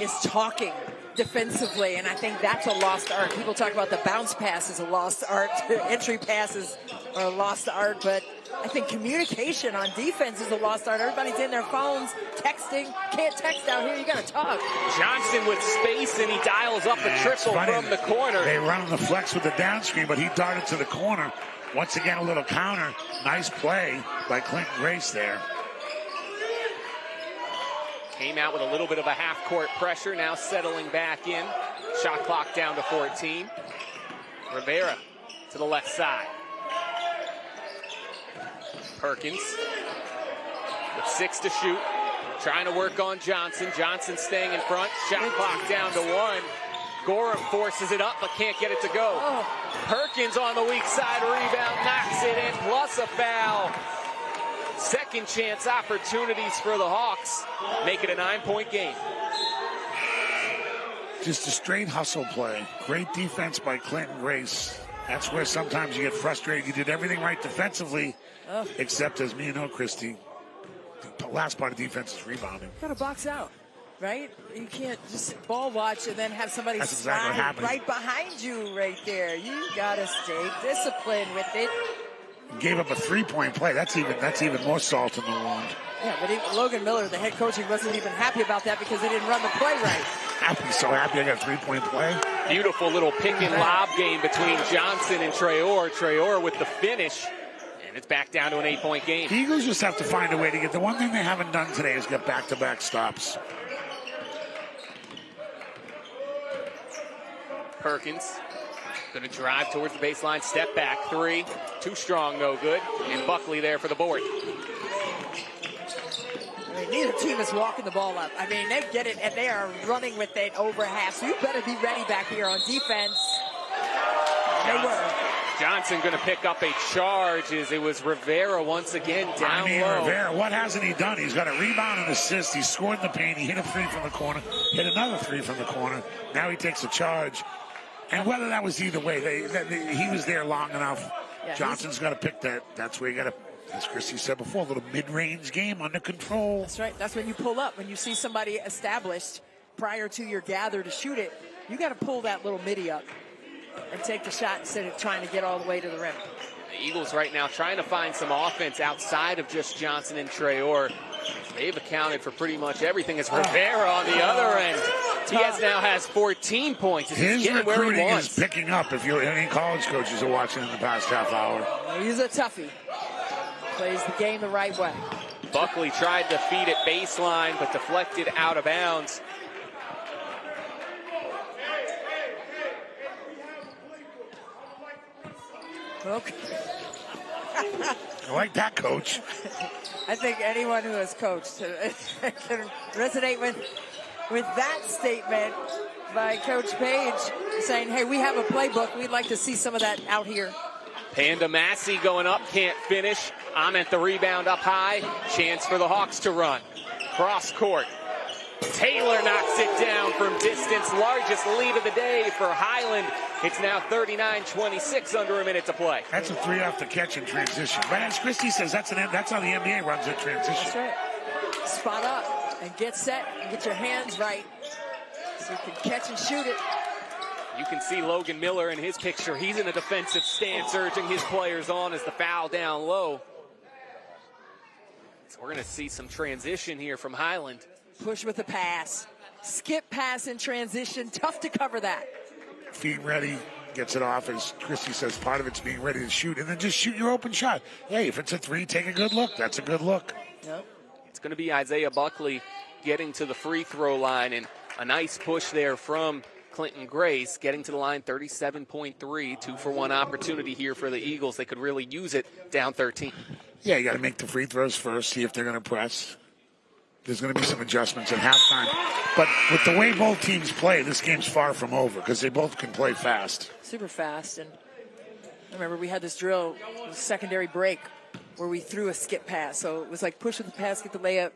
is talking defensively, and I think that's a lost art. People talk about the bounce pass is a lost art, entry passes are a lost art, but I think communication on defense is a lost art. Everybody's in their phones, texting. Can't text out here, you got to talk. Johnson with space, and he dials up a triple from the corner. They run on the flex with the down screen, but he darted to the corner. Once again, a little counter. Nice play by Clinton Grace there. Came out with a little bit of a half-court pressure, now settling back in. Shot clock down to 14. Rivera to the left side. Perkins with 6 to shoot. Trying to work on Johnson. Johnson staying in front. Shot clock down to 1. Gorham forces it up but can't get it to go. Perkins on the weak side, rebound, knocks it in, plus a foul. Second chance opportunities for the Hawks. Make it a 9-point game. Just a straight hustle play. Great defense by Clinton Grace. That's where sometimes you get frustrated. You did everything right defensively, except as me and Christy, the last part of defense is rebounding. Got to box out, right? You can't just ball watch and then have somebody slide right behind you right there. You got to stay disciplined with it. Gave up a 3-point play. That's even more salt in the wound. Yeah, but even Logan Miller, the head coach, he wasn't even happy about that because he didn't run the play right. I'm so happy I got a 3-point play. Beautiful little pick and lob game between Johnson and Traore. Traore with the finish, and it's back down to an 8-point game. The Eagles just have to find a way to get. The one thing they haven't done today is get back-to-back stops. Perkins going to drive towards the baseline, step back, 3. Too strong, no good. And Buckley there for the board. I mean, neither team is walking the ball up. I mean, they get it, and they are running with it over half. So you better be ready back here on defense. Johnson going to pick up a charge as it was Rivera once again down low. Rivera, what hasn't he done? He's got a rebound and assist. He scored in the paint. He hit a 3 from the corner, hit another 3 from the corner. Now he takes a charge. And whether that was either way, he was there long enough. Yeah, Johnson's got to pick that. That's where you got to, as Christy said before, a little mid-range game under control. That's right. That's when you pull up. When you see somebody established prior to your gather to shoot it, you got to pull that little midi up and take the shot instead of trying to get all the way to the rim. The Eagles right now trying to find some offense outside of just Johnson and Traore. They've accounted for pretty much everything. As Rivera on the other end. He now has 14 points. His recruiting is picking up if you're any college coaches are watching in the past half hour. He's a toughie. Plays the game the right way. Buckley tried to feed it baseline, but deflected out of bounds. Okay. I like that, Coach. I think anyone who has coached can resonate with that statement by Coach Page, saying, hey, we have a playbook. We'd like to see some of that out here. Panda Massey going up, can't finish. Ament the rebound up high. Chance for the Hawks to run. Cross court. Taylor knocks it down from distance. Largest lead of the day for Highland. It's now 39-26, under a minute to play. That's a 3 off the catch in transition. But as Christy says, that's how the NBA runs a transition. That's right. Spot up and get set and get your hands right so you can catch and shoot it. You can see Logan Miller in his picture. He's in a defensive stance, urging his players on as the foul down low. So we're going to see some transition here from Highland. Push with the pass. Skip pass in transition. Tough to cover that. Feet ready, gets it off, as Christy says, part of it's being ready to shoot, and then just shoot your open shot. Hey, if it's a 3, take a good look. That's a good look. Yep. It's going to be Isaiah Buckley getting to the free throw line, and a nice push there from Clinton Grace, getting to the line. 37.3, 2-for-1 opportunity here for the Eagles. They could really use it down 13. Yeah, you got to make the free throws first, see if they're going to press. There's going to be some adjustments at halftime. But with the way both teams play, this game's far from over because they both can play fast. Super fast. And I remember we had this drill, secondary break, where we threw a skip pass. So it was like push with the pass, get the layup,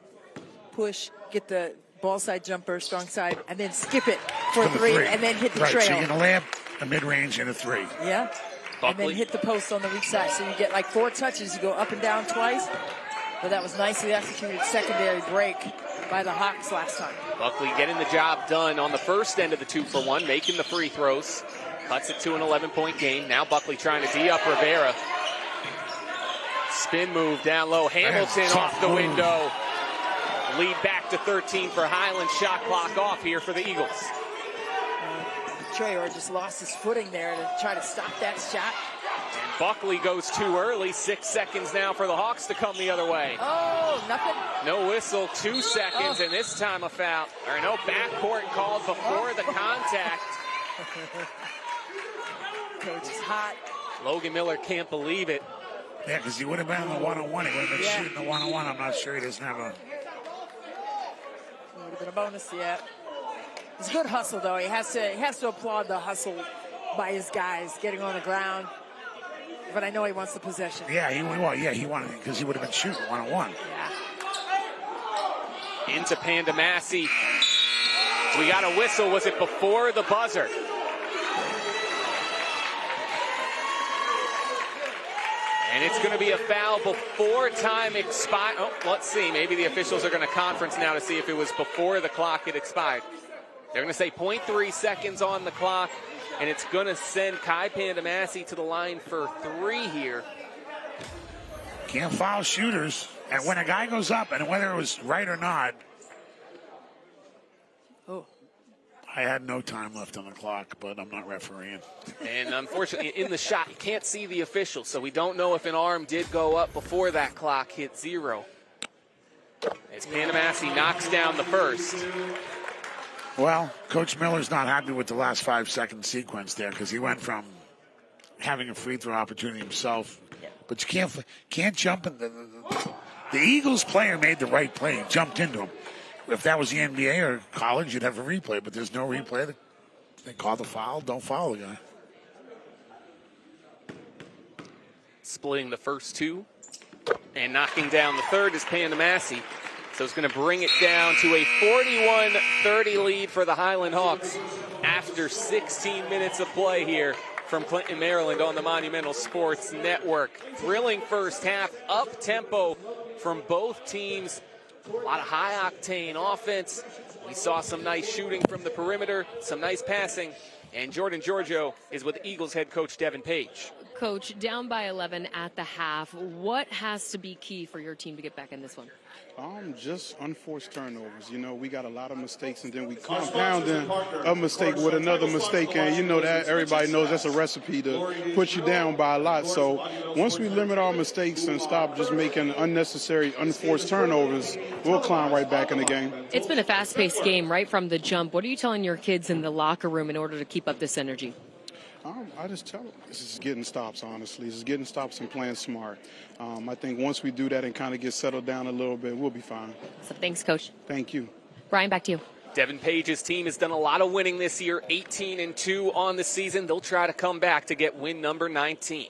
push, get the ball side jumper, strong side, and then skip it for three, and then hit the trail. So you get a layup, a mid-range, and a 3. Yeah. Buckley. And then hit the post on the weak side. So you get like 4 touches. You go up and down twice. But that was nicely executed secondary break by the Hawks last time. Buckley getting the job done on the first end of the 2-for-1, making the free throws. Cuts it to an 11-point game. Now Buckley trying to D-up Rivera. Spin move down low. Hamilton off the window. Lead back to 13 for Highland. Shot clock off here for the Eagles. Traore just lost his footing there to try to stop that shot. And Buckley goes too early. 6 seconds now for the Hawks to come the other way. Oh, nothing. No whistle, 2 seconds, and this time a foul. Or no, backcourt called before the contact. Coach is hot. Logan Miller can't believe it. Yeah, because he would have been on the one-on-one. He would have been shooting the one-on-one. I'm not sure he doesn't have a... Would have been a bonus, yeah. It's a good hustle, though. He has to applaud the hustle by his guys getting on the ground. But I know he wants the possession. Yeah, he wanted it because he would have been shooting one-on-one. Yeah. Into Panda Massey. We got a whistle. Was it before the buzzer? And it's going to be a foul before time expired. Oh, let's see. Maybe the officials are going to conference now to see if it was before the clock had expired. They're going to say 0.3 seconds on the clock, and it's going to send Kai Panda Massey to the line for 3 here. Can't foul shooters. And when a guy goes up, and whether it was right or not, I had no time left on the clock, but I'm not refereeing. And unfortunately, in the shot, you can't see the official, so we don't know if an arm did go up before that clock hit 0. As Panda Massey knocks down the first. Well, Coach Miller's not happy with the last 5-second sequence there because he went from having a free throw opportunity himself. But you can't jump in. The Eagles player made the right play. He jumped into him. If that was the NBA or college, you'd have a replay, but there's no replay. They call the foul. Don't foul the guy. Splitting the first 2 and knocking down the third is Panda Massey. So it's going to bring it down to a 41-30 lead for the Highland Hawks after 16 minutes of play here from Clinton, Maryland on the Monumental Sports Network. Thrilling first half, up-tempo from both teams. A lot of high-octane offense. We saw some nice shooting from the perimeter, some nice passing. And Jordan Giorgio is with Eagles head coach Devin Page. Coach, down by 11 at the half. What has to be key for your team to get back in this one? Just unforced turnovers. You know, we got a lot of mistakes, and then we compounding a mistake with another mistake, and you know that everybody knows that's a recipe to put you down by a lot. So once we limit our mistakes and stop just making unnecessary, unforced turnovers, we'll climb right back in the game. It's been a fast-paced game right from the jump. What are you telling your kids in the locker room in order to keep up this energy? I just tell them this is getting stops, honestly. This is getting stops and playing smart. I think once we do that and kind of get settled down a little bit, we'll be fine. So thanks, Coach. Thank you. Brian, back to you. Devin Page's team has done a lot of winning this year, 18-2 on the season. They'll try to come back to get win number 19.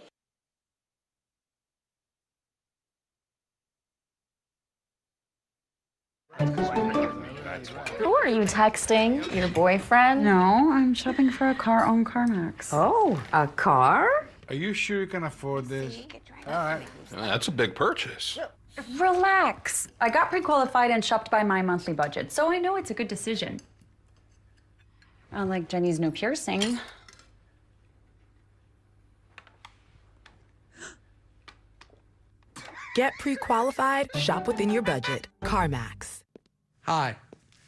Who are you texting? Your boyfriend? No, I'm shopping for a car on CarMax. Oh, a car? Are you sure you can afford this? All right. That's a big purchase. Relax. I got pre-qualified and shopped by my monthly budget, so I know it's a good decision. Unlike Jenny's no piercing. Get pre-qualified, shop within your budget. CarMax. Hi,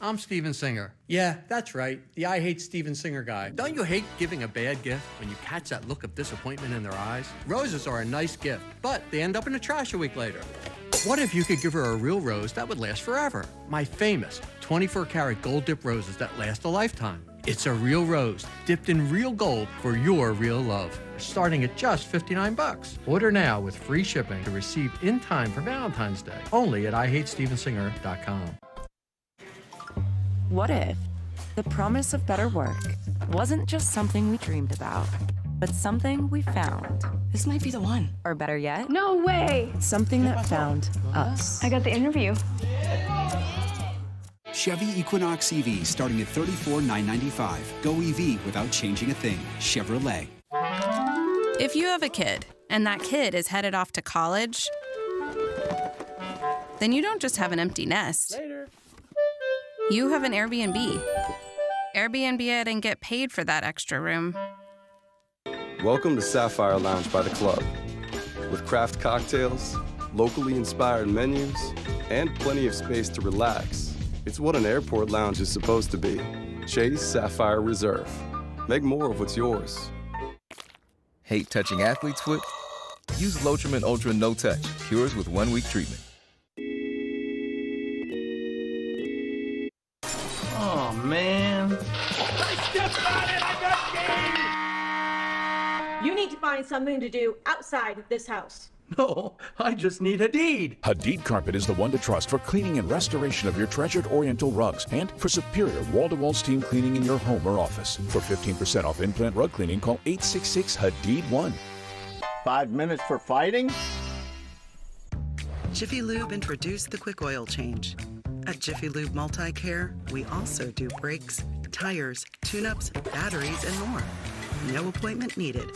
I'm Steven Singer. Yeah, that's right. The I Hate Steven Singer guy. Don't you hate giving a bad gift when you catch that look of disappointment in their eyes? Roses are a nice gift, but they end up in the trash a week later. What if you could give her a real rose that would last forever? My famous 24-karat gold dip roses that last a lifetime. It's a real rose dipped in real gold for your real love. Starting at just $59. Order now with free shipping to receive in time for Valentine's Day. Only at IHateStevenSinger.com. What if the promise of better work wasn't just something we dreamed about, but something we found? This might be the one. Or better yet, No way! something that found us. I got the interview. Chevy Equinox EV starting at $34,995. Go EV without changing a thing. Chevrolet. If you have a kid, and that kid is headed off to college, then you don't just have an empty nest. Later. You have an Airbnb. Airbnb it and get paid for that extra room. Welcome to Sapphire Lounge by the Club. With craft cocktails, locally inspired menus, and plenty of space to relax. It's what an airport lounge is supposed to be. Chase Sapphire Reserve. Make more of what's yours. Hate touching athlete's foot? Use Lotrimin Ultra No Touch. Cures with 1-week treatment. Oh, man. You need to find something to do outside of this house. No, I just need a deed. Hadid Carpet is the one to trust for cleaning and restoration of your treasured Oriental rugs and for superior wall-to-wall steam cleaning in your home or office. For 15% off in-plant rug cleaning, call 866-HADID-1. 5 minutes for fighting? Jiffy Lube introduced the quick oil change. At Jiffy Lube Multi-Care, we also do brakes, tires, tune-ups, batteries, and more. No appointment needed.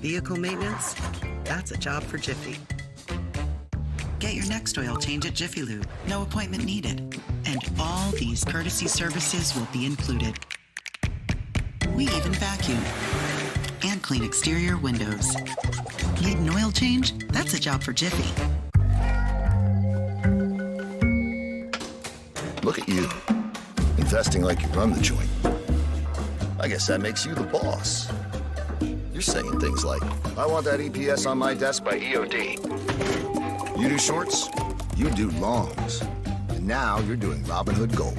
Vehicle maintenance? That's a job for Jiffy. Get your next oil change at Jiffy Lube. No appointment needed. And all these courtesy services will be included. We even vacuum and clean exterior windows. Need an oil change? That's a job for Jiffy. Look at you, investing like you run the joint. I guess that makes you the boss. You're saying things like, I want that EPS on my desk by EOD. You do shorts, you do longs. And now you're doing Robinhood Gold.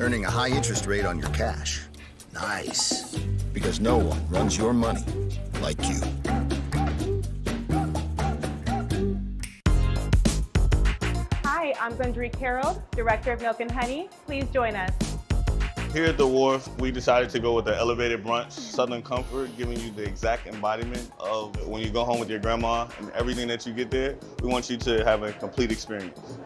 Earning a high interest rate on your cash. Nice. Because no one runs your money like you. Hi, I'm Gundry Carroll, Director of Milk and Honey. Please join us. Here at the Wharf, we decided to go with the elevated brunch, Southern Comfort, giving you the exact embodiment of when you go home with your grandma and everything that you get there. We want you to have a complete experience.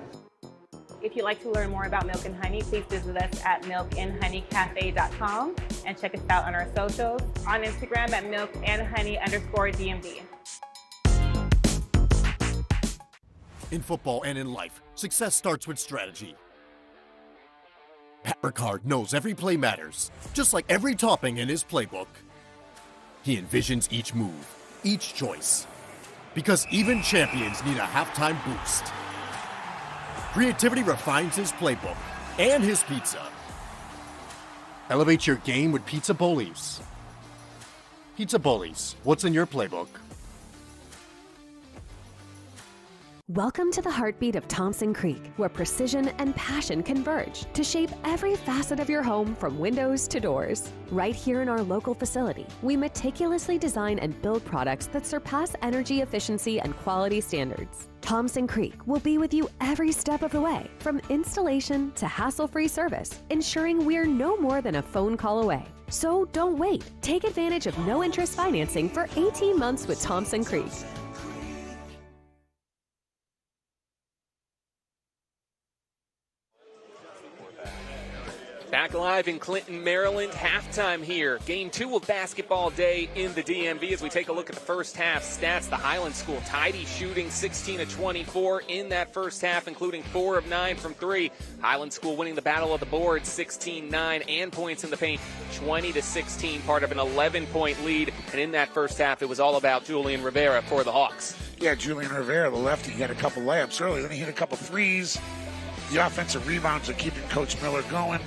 If you'd like to learn more about Milk and Honey, please visit us at milkandhoneycafe.com and check us out on our socials, on Instagram at milkandhoney_DMV. In football and in life, success starts with strategy. Pat Ricard knows every play matters, just like every topping in his playbook. He envisions each move, each choice, because even champions need a halftime boost. Creativity refines his playbook and his pizza. Elevate your game with Pizza Boli's. Pizza Boli's, what's in your playbook? Welcome to the heartbeat of Thompson Creek, where precision and passion converge to shape every facet of your home from windows to doors. Right here in our local facility, we meticulously design and build products that surpass energy efficiency and quality standards. Thompson Creek will be with you every step of the way, from installation to hassle-free service, ensuring we're no more than a phone call away. So don't wait. Take advantage of no-interest financing for 18 months with Thompson Creek. Back live in Clinton, Maryland, halftime here. Game 2 of basketball day in the DMV as we take a look at the first half stats. The Highland School tidy shooting 16 of 24 in that first half, including 4 of 9 from 3. Highland School winning the battle of the boards, 16-9, and points in the paint, 20-16, part of an 11-point lead. And in that first half, it was all about Julian Rivera for the Hawks. Yeah, Julian Rivera, the lefty, he had a couple layups early. Then he hit a couple threes. The offensive rebounds are keeping Coach Miller going.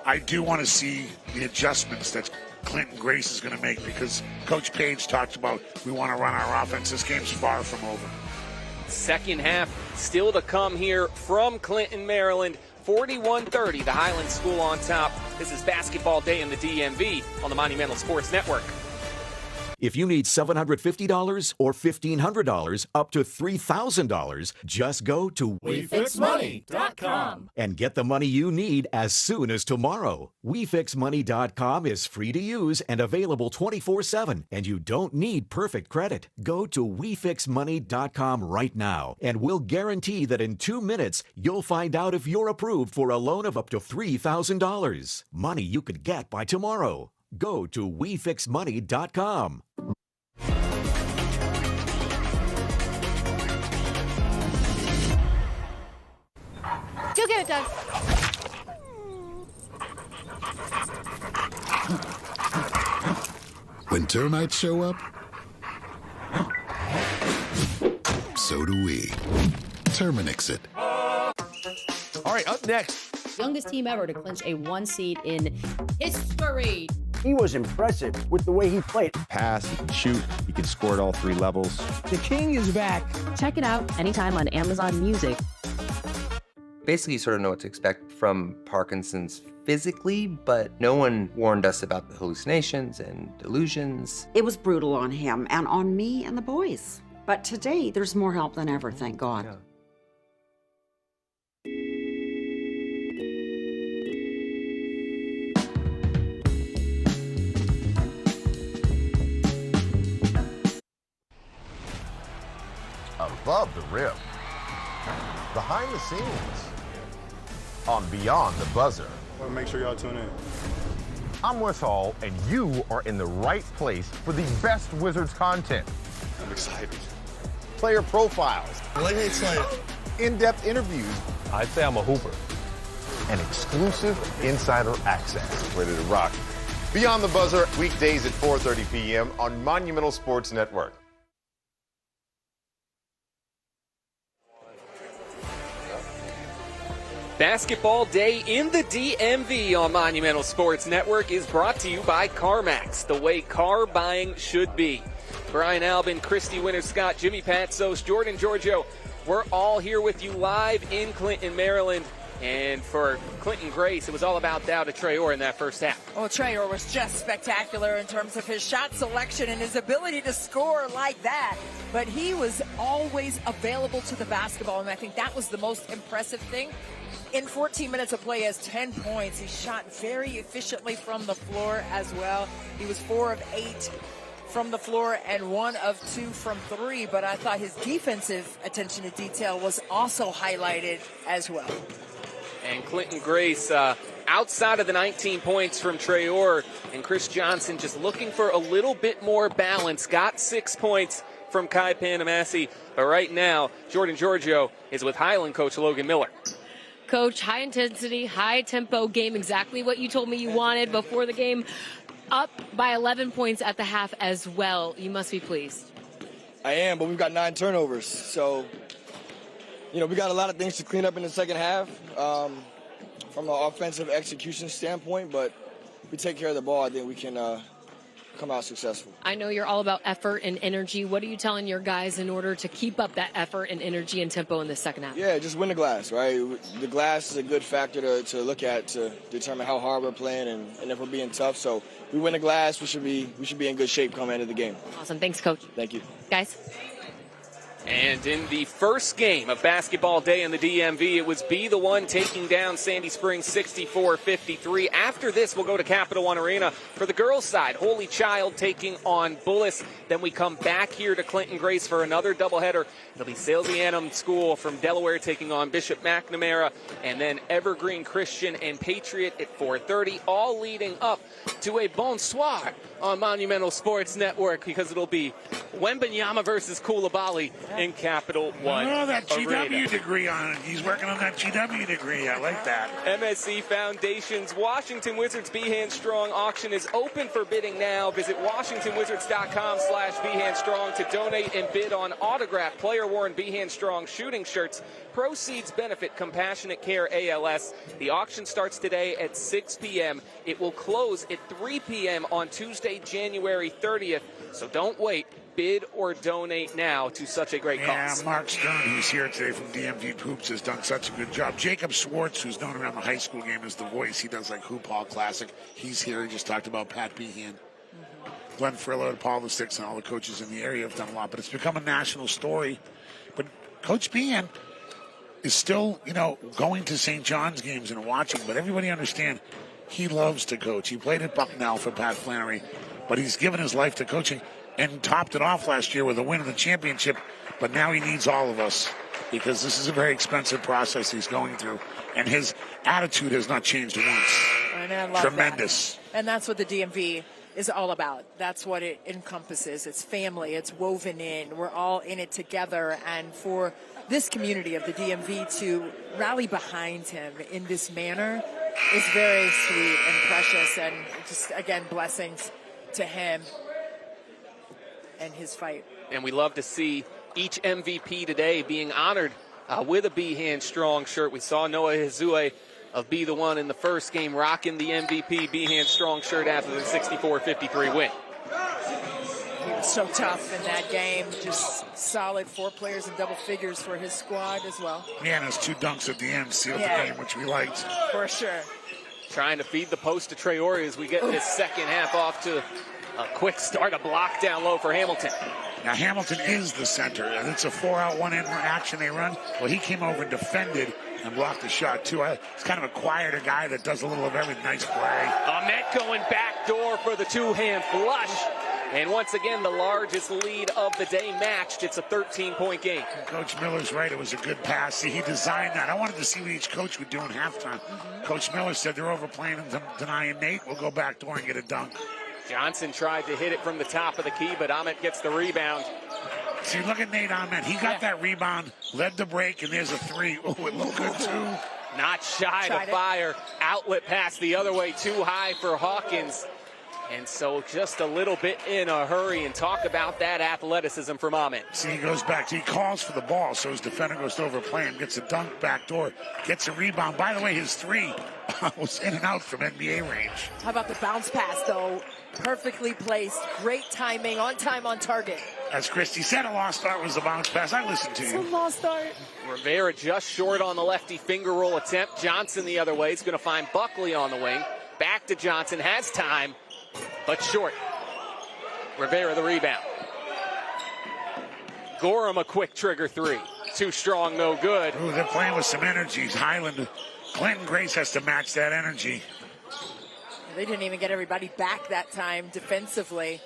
I do want to see the adjustments that Clinton Grace is going to make, because Coach Page talked about we want to run our offense. This game's far from over. Second half still to come here from Clinton, Maryland. 41-30, the Highland School on top. This is basketball day in the DMV on the Monumental Sports Network. If you need $750 or $1,500 up to $3,000, just go to WeFixMoney.com and get the money you need as soon as tomorrow. WeFixMoney.com is free to use and available 24/7, and you don't need perfect credit. Go to WeFixMoney.com right now, and we'll guarantee that in 2 minutes, you'll find out if you're approved for a loan of up to $3,000. Money you could get by tomorrow. Go to WeFixMoney.com. Go get it, Doug. When termites show up, so do we. Terminix it. All right, up next. Youngest team ever to clinch a 1 seed in history. He was impressive with the way he played. Pass, he can shoot, he can score at all 3 levels. The king is back. Check it out anytime on Amazon Music. Basically, you sort of know what to expect from Parkinson's physically, but no one warned us about the hallucinations and delusions. It was brutal on him and on me and the boys. But today, there's more help than ever, thank God. Yeah. Above the rim, behind the scenes, on Beyond the Buzzer. Well, make sure y'all tune in. I'm Wes Hall, and you are in the right place for the best Wizards content. I'm excited. Player profiles, in-depth interviews. I'd say I'm a hooper. And exclusive insider access. Ready to rock. Beyond the Buzzer, weekdays at 4:30 p.m. on Monumental Sports Network. Basketball day in the DMV on Monumental Sports Network is brought to you by CarMax, the way car buying should be. Brian Albin, Christy Winter-Scott, Jimmy Patsos, Jordan Giorgio, we're all here with you live in Clinton, Maryland. And for Clinton Grace, it was all about Dow to Traore in that first half. Well, Traore was just spectacular in terms of his shot selection and his ability to score like that. But he was always available to the basketball, and I think that was the most impressive thing. In 14 minutes of play, he has 10 points. He shot very efficiently from the floor as well. He was 4 of 8 from the floor and 1 of 2 from 3. But I thought his defensive attention to detail was also highlighted as well. And Clinton Grace, outside of the 19 points from Traore, and Chris Johnson just looking for a little bit more balance. Got 6 points from Kai Panamasi. But right now, Jordan Giorgio is with Highland coach Logan Miller. Coach, high intensity, high tempo game, exactly what you told me you wanted before the game. Up by 11 points at the half as well. You must be pleased. I am, but we've got 9 turnovers. So, we got a lot of things to clean up in the second half from an offensive execution standpoint, but if we take care of the ball, I think we can come out successful. I know you're all about effort and energy. What are you telling your guys in order to keep up that effort and energy and tempo in the second half? Yeah, just win the glass, right? The glass is a good factor to look at to determine how hard we're playing and if we're being tough. So if we win the glass, we should be in good shape coming into the game. Awesome. Thanks, Coach. Thank you. Guys. And in the first game of basketball day in the DMV, it was Be the One taking down Sandy Springs 64-53. After this, we'll go to Capital One Arena for the girls' side. Holy Child taking on Bullis. Then we come back here to Clinton Grace for another doubleheader. It'll be Salesianum School from Delaware taking on Bishop McNamara. And then Evergreen Christian and Patriot at 4:30, all leading up to a bonsoir on Monumental Sports Network, because it'll be Wembanyama versus Koulibaly in Capital One Oh, that GW Arena. degree on it. He's working on that GW degree. I like that. MSC Foundation's Washington Wizards Behand Strong auction is open for bidding now. Visit WashingtonWizards.com/BehandStrong to donate and bid on autographed player-worn Behand Strong shooting shirts. Proceeds benefit Compassionate Care ALS. The auction starts today at 6 p.m. It will close at 3 p.m. on Tuesday, January 30th. So don't wait. Bid or donate now to such a great cause. Yeah, Marc Stern, who's here today from DMV Hoops, has done such a good job. Jacob Schwartz, who's known around the high school game as the voice, he does like Hoop Hall Classic. He's here. He just talked about Pat Behan. Glenn Frillo and Paul the Six and all the coaches in the area have done a lot, but it's become a national story. But Coach Behan is still, going to St. John's games and watching, but everybody understand he loves to coach. He played at Bucknell for Pat Flannery, but he's given his life to coaching and topped it off last year with a win in the championship. But now he needs all of us, because this is a very expensive process he's going through, and his attitude has not changed once. And I love Tremendous. that. And that's what the DMV is all about. That's what it encompasses. It's family. It's woven in. We're all in it together. And for this community of the DMV to rally behind him in this manner is very sweet and precious, and just, again, blessings to him and his fight. And we love to see each MVP today being honored with a Behand Strong shirt. We saw Noah Hizue of Be the One in the first game rocking the MVP Behand Strong shirt after the 64-53 win. He was so tough in that game. Just solid 4 players in double figures for his squad as well. Yeah, and his 2 dunks at the end sealed the game, which we liked. For sure. Trying to feed the post to Traore as we get this second half off to a quick start, a block down low for Hamilton. Now, Hamilton is the center, and it's a 4-out, 1-in action they run. Well, he came over and defended and blocked the shot, too. He's kind of a quieter guy that does a little of everything. Nice play. Ahmet going back door for the 2-hand flush. And once again, the largest lead of the day matched. It's a 13-point game. Coach Miller's right. It was a good pass. See, he designed that. I wanted to see what each coach would do in halftime. Coach Miller said they're overplaying and denying Nate. We'll go back door and get a dunk. Johnson tried to hit it from the top of the key, but Ahmet gets the rebound. See, look at Nate Ahmet. He got that rebound, led the break, and there's a 3. Oh, it looked good, too. Not shy to fire. Outlet pass the other way, too high for Hawkins. And so just a little bit in a hurry, and talk about that athleticism from Ahmet. See, he goes back. He calls for the ball, so his defender goes to overplay him, gets a dunk back door, gets a rebound. By the way, his 3 was in and out from NBA range. How about the bounce pass, though? Perfectly placed. Great timing. On time, on target. As Christy said, a lost start was the bounce pass. I listened to you. It's a lost start. Rivera just short on the lefty finger roll attempt. Johnson the other way. He's going to find Buckley on the wing. Back to Johnson. Has time, but short. Rivera the rebound. Gorham a quick trigger 3. Too strong, no good. Ooh, they're playing with some energies. Highland, Clinton Grace has to match that energy. They didn't even get everybody back that time defensively.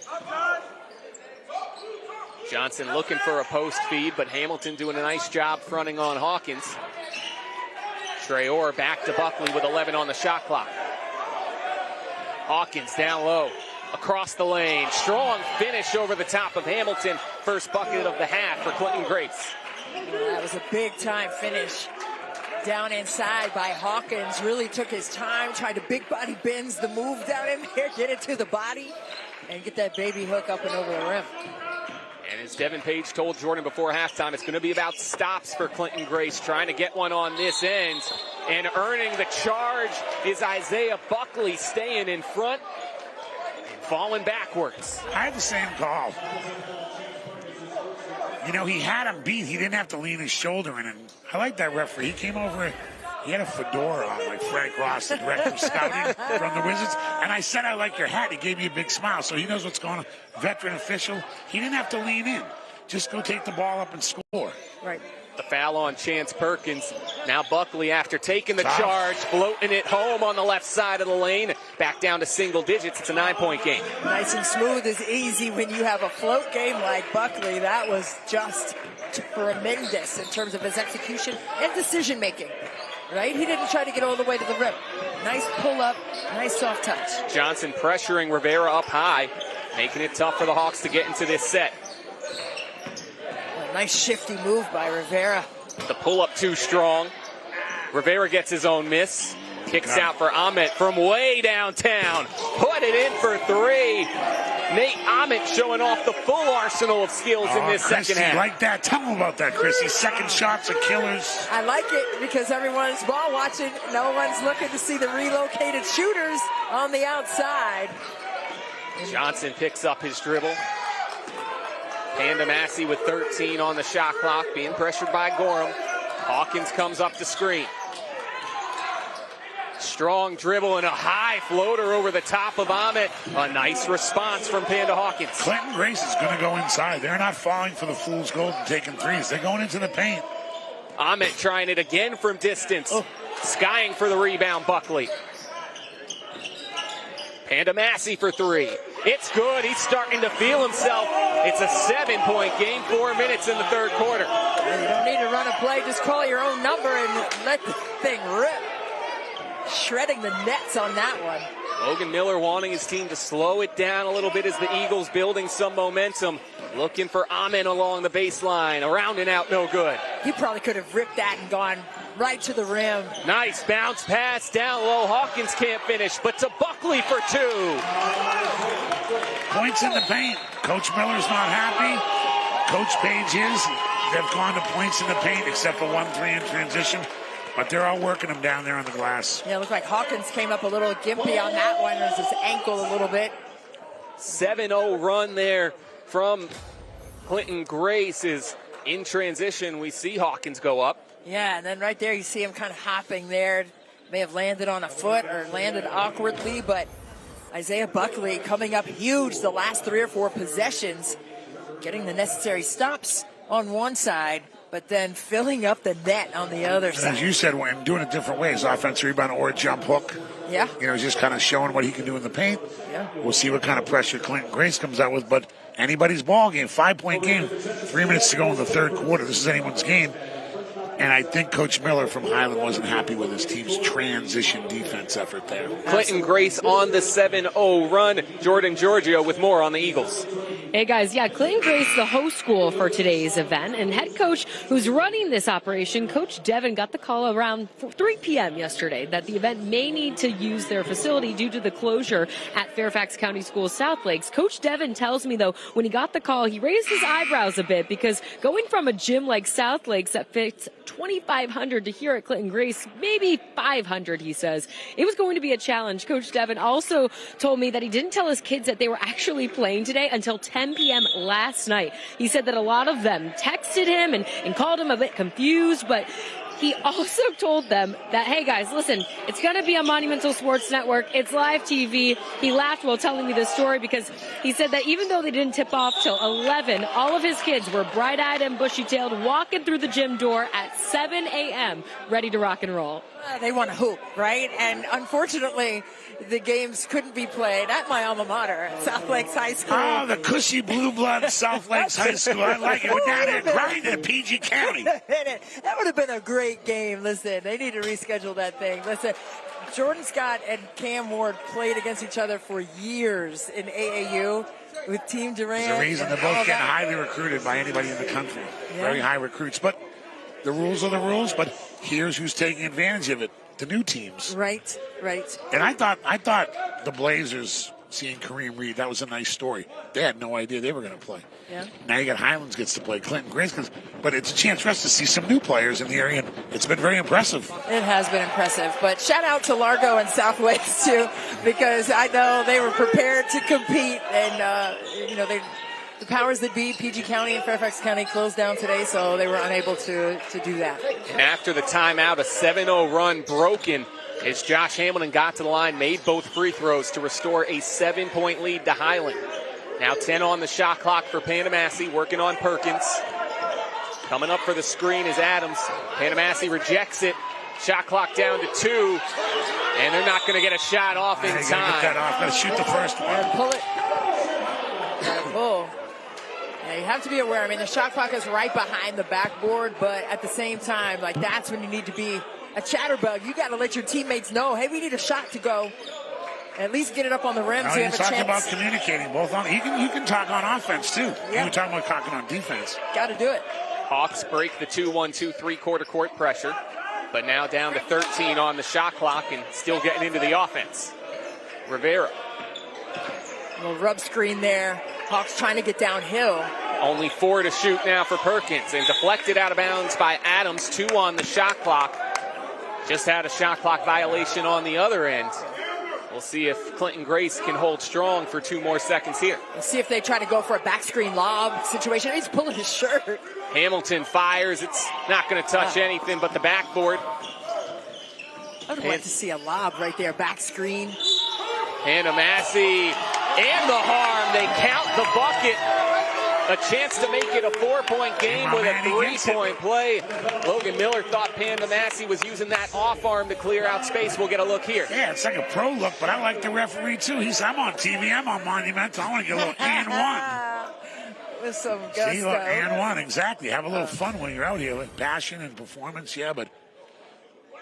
Johnson looking for a post feed, but Hamilton doing a nice job fronting on Hawkins. Traore back to Buckley with 11 on the shot clock. Hawkins down low, across the lane. Strong finish over the top of Hamilton. First bucket of the half for Clinton Grace. That was a big time finish. down inside by Hawkins. Really took his time, tried to big body bends the move down in there, get it to the body, and get that baby hook up and over the rim. And as Devin Page told Jordan before halftime, it's going to be about stops for Clinton Grace, trying to get one on this end. And earning the charge is Isaiah Buckley, staying in front and falling backwards. I had the same call. You know, he had him beat. He didn't have to lean his shoulder in. And I like that referee. He came over. He had a fedora on, like Frank Ross, the director of scouting from the Wizards. And I said, I like your hat. He gave me a big smile. So he knows what's going on. Veteran official. He didn't have to lean in. Just go take the ball up and score. Right. The foul on Chance Perkins. Now Buckley, after taking the charge, floating it home on the left side of the lane. Back down to single digits. It's a 9-point game. Nice and smooth is easy when you have a float game like Buckley. That was just tremendous in terms of his execution and decision making. Right? He didn't try to get all the way to the rim. Nice pull up, nice soft touch. Johnson pressuring Rivera up high, making it tough for the Hawks to get into this set. A nice shifty move by Rivera. The pull up too strong. Rivera gets his own miss. Kicks out for Ahmet from way downtown. Put it in for three. Nate Ahmet showing off the full arsenal of skills in this second half. Like that. Tell him about that, Chris. His second shots are killers. I like it because everyone's ball watching. No one's looking to see the relocated shooters on the outside. Johnson picks up his dribble. Panda Massey with 13 on the shot clock, being pressured by Gorham. Hawkins comes up the screen. Strong dribble and a high floater over the top of Ahmet. A nice response from Panda Hawkins. Clinton Grace is going to go inside. They're not falling for the fool's gold and taking threes. They're going into the paint. Ahmet trying it again from distance. Skying for the rebound, Buckley. Panda Massey for three. It's good. He's starting to feel himself. It's a 7-point game, 4 minutes in the third quarter. You don't need to run a play. Just call your own number and let the thing rip. Shredding the nets on that one. Logan Miller wanting his team to slow it down a little bit as the Eagles building some momentum. Looking for Ahmed along the baseline. Around and out, no good. He probably could have ripped that and gone right to the rim. Nice bounce pass down low. Hawkins can't finish, but to Buckley for two. Points in the paint. Coach Miller's not happy. Coach Page is. They've gone to points in the paint except for 1-3 in transition. But they're all working him down there on the glass. Yeah, it looked like Hawkins came up a little gimpy on that one. There's his ankle a little bit. 7-0 run there from Clinton Grace is in transition. We see Hawkins go up. Yeah, and then right there you see him kind of hopping there. May have landed on a foot or landed awkwardly, but Isaiah Buckley coming up huge the last 3 or 4 possessions, getting the necessary stops on one side, but then filling up the net on the other side. As you said, when doing it different ways, offensive rebound or a jump hook. Yeah. You know, just kind of showing what he can do in the paint. Yeah. We'll see what kind of pressure Clinton Grace comes out with, but anybody's ball game, 5-point game, 3 minutes to go in the third quarter. This is anyone's game. And I think Coach Miller from Highland wasn't happy with his team's transition defense effort there. Clinton Grace on the 7-0 run. Jordan Giorgio with more on the Eagles. Hey guys, yeah, Clinton Grace, the host school for today's event, and head coach who's running this operation, Coach Devin, got the call around 3 p.m. yesterday that the event may need to use their facility due to the closure at Fairfax County Schools South Lakes. Coach Devin tells me, though, when he got the call, he raised his eyebrows a bit because going from a gym like South Lakes that fits 2,500 to here at Clinton Grace, maybe 500, he says, it was going to be a challenge. Coach Devin also told me that he didn't tell his kids that they were actually playing today until 10 p.m. last night. He said that a lot of them texted him and called him a bit confused, but he also told them that, hey guys, listen, it's going to be on Monumental Sports Network. It's live TV. He laughed while telling me this story because he said that even though they didn't tip off till 11, all of his kids were bright-eyed and bushy-tailed walking through the gym door at 7 a.m. ready to rock and roll. They want to hoop, right? And unfortunately, the games couldn't be played at my alma mater, South Lakes High School. Oh, the cushy blue blood South Lakes High School. I like it. We're down there grinding in PG County. That would have been a great game. Listen, they need to reschedule that thing. Listen, Jordan Scott and Cam Ward played against each other for years in AAU with Team Durant. There's a reason they're both getting highly recruited by anybody in the country. Yeah. Very high recruits. But the rules are the rules. But here's who's taking advantage of it. The new teams. Right. And I thought the Blazers seeing Kareem Reed, that was a nice story. They had no idea they were going to play. Yeah. Now you got Highlands gets to play, Clinton Grace gets, but it's a chance for us to see some new players in the area, and it's been very impressive. It has been impressive. But shout out to Largo and Southwest, too, because I know they were prepared to compete. And, the powers that be, PG County and Fairfax County, closed down today, so they were unable to do that. And after the timeout, a 7-0 run broken as Josh Hamilton got to the line, made both free throws to restore a 7-point lead to Highland. Now 10 on the shot clock for Panamasi, working on Perkins. Coming up for the screen is Adams. Panamasi rejects it. Shot clock down to 2. And they're not going to get a shot off in time. Get that off. Got to shoot the first one. Pull it. Pull. Yeah, you have to be aware. I mean, the shot clock is right behind the backboard, but at the same time, like, that's when you need to be a chatterbug. You got to let your teammates know, hey, we need a shot to go. At least get it up on the rim so you have a chance. Talking about communicating both on. You can talk on offense too. Yeah. You were talking about talking on defense. Got to do it. Hawks break the 2-1-2 three-quarter court pressure, but now down to 13 on the shot clock and still getting into the offense. Rivera. A little rub screen there. Hawks trying to get downhill. Only 4 to shoot now for Perkins, and deflected out of bounds by Adams. 2 on the shot clock. Just had a shot clock violation on the other end. We'll see if Clinton Grace can hold strong for 2 more seconds here. We'll see if they try to go for a back screen lob situation. He's pulling his shirt. Hamilton fires. It's not going to touch anything but the backboard. I would like to see a lob right there. Back screen. Panamasi and the harm. They count the bucket. A chance to make it a 4-point game with a 3-point play. Logan Miller thought Panamasi was using that off arm to clear out space. We'll get a look here. Yeah, it's like a pro look, but I like the referee too. I'm on TV. I'm on Monumental. I want to get a little and one. With some gusto. See, look, and one, exactly. Have a little fun when you're out here with passion and performance. Yeah, but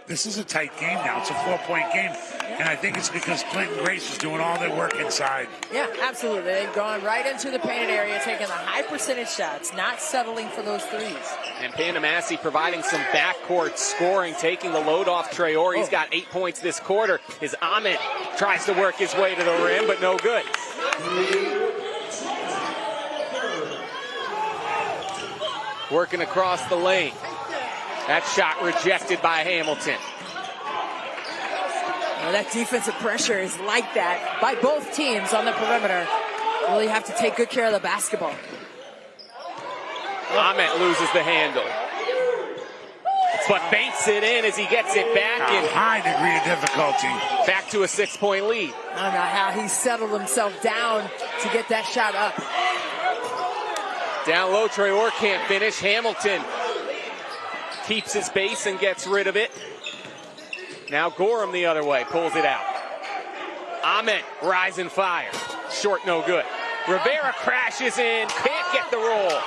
this is a tight game now. It's a 4-point game. And I think it's because Clinton Grace is doing all their work inside. Yeah, absolutely. They've gone right into the painted area, taking the high percentage shots, not settling for those threes. And Panamasi providing some backcourt scoring, taking the load off Traore. He's got 8 points this quarter. As Ahmed tries to work his way to the rim, but no good. Working across the lane. That shot rejected by Hamilton. Well, that defensive pressure is like that by both teams on the perimeter. Really have to take good care of the basketball. Ahmed loses the handle, but banks it in as he gets it back. A high degree of difficulty. Back to a 6-point lead. I don't know how he settled himself down to get that shot up. Down low, Traore can't finish. Hamilton keeps his base and gets rid of it. Now Gorham the other way, pulls it out. Ahmed, rise and fire. Short, no good. Rivera crashes in, can't get the roll.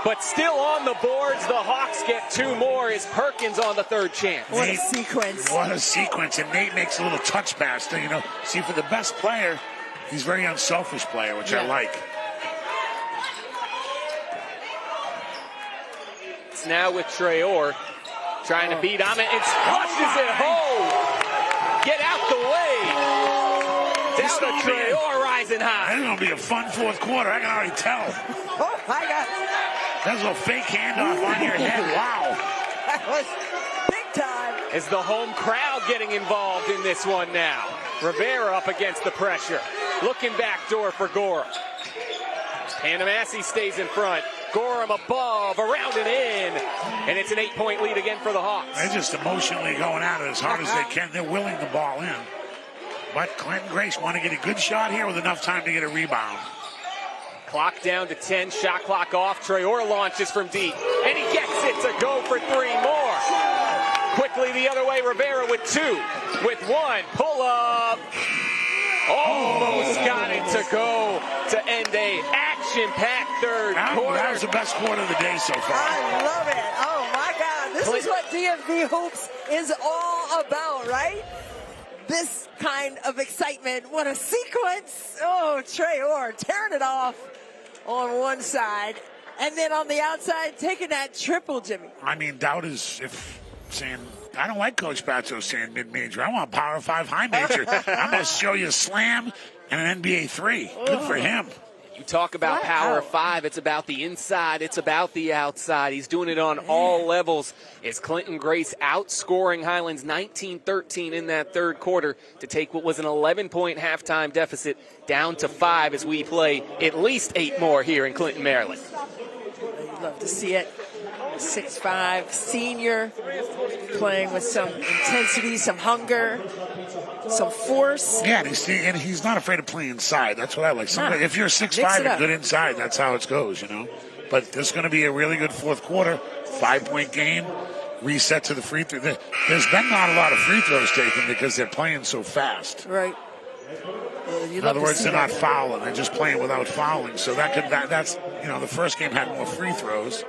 But still on the boards, the Hawks get 2 more as Perkins on the 3rd chance. What a sequence. What a sequence, and Nate makes a little touch pass. See, for the best player, he's a very unselfish player, which I like. It's now with Traore. Trying to beat Ahmed. It flushes it home. Get out the way. Down to Traore rising high. This is going to be a fun 4th quarter. I can already tell. Oh, my God. That's a fake handoff on your head. Wow. That was big time. Is the home crowd getting involved in this one now? Rivera up against the pressure. Looking back door for Gorham. Panamasi stays in front. Gorham above, around and in. And it's an 8-point lead again for the Hawks. They're just emotionally going at it as hard as they can. They're willing the ball in. But Clinton Grace want to get a good shot here with enough time to get a rebound. Clock down to 10, shot clock off. Traore launches from deep, and he gets it to go for 3 more. Quickly the other way, Rivera with 2. With 1, pull up. Almost got it to go to end a action-packed 3rd quarter. That was the best quarter of the day so far. I love it. Oh, my God. This is what DMV Hoops is all about, right? This kind of excitement. What a sequence. Oh, Traore tearing it off on one side. And then on the outside, taking that triple, Jimmy. I mean, doubt is if saying, I don't like Coach Batso saying mid-major. I want Power 5 high major. I'm going to show you a slam and an NBA 3. Good for him. You talk about Power 5, it's about the inside, it's about the outside. He's doing it on all levels. Is Clinton Grace outscoring Highlands 19-13 in that third quarter to take what was an 11-point halftime deficit down to 5 as we play at least 8 more here in Clinton, Maryland. You'd love to see it. 6'5", senior, playing with some intensity, some hunger, some force. Yeah, and he's not afraid of playing inside. That's what I like. If you're 6'5" and good inside, that's how it goes, you know. But there's going to be a really good fourth quarter, 5-point game, reset to the free throw. There's been not a lot of free throws taken because they're playing so fast. Right. In other words, they're not fouling. They're just playing without fouling. So that's the first game had more free throws.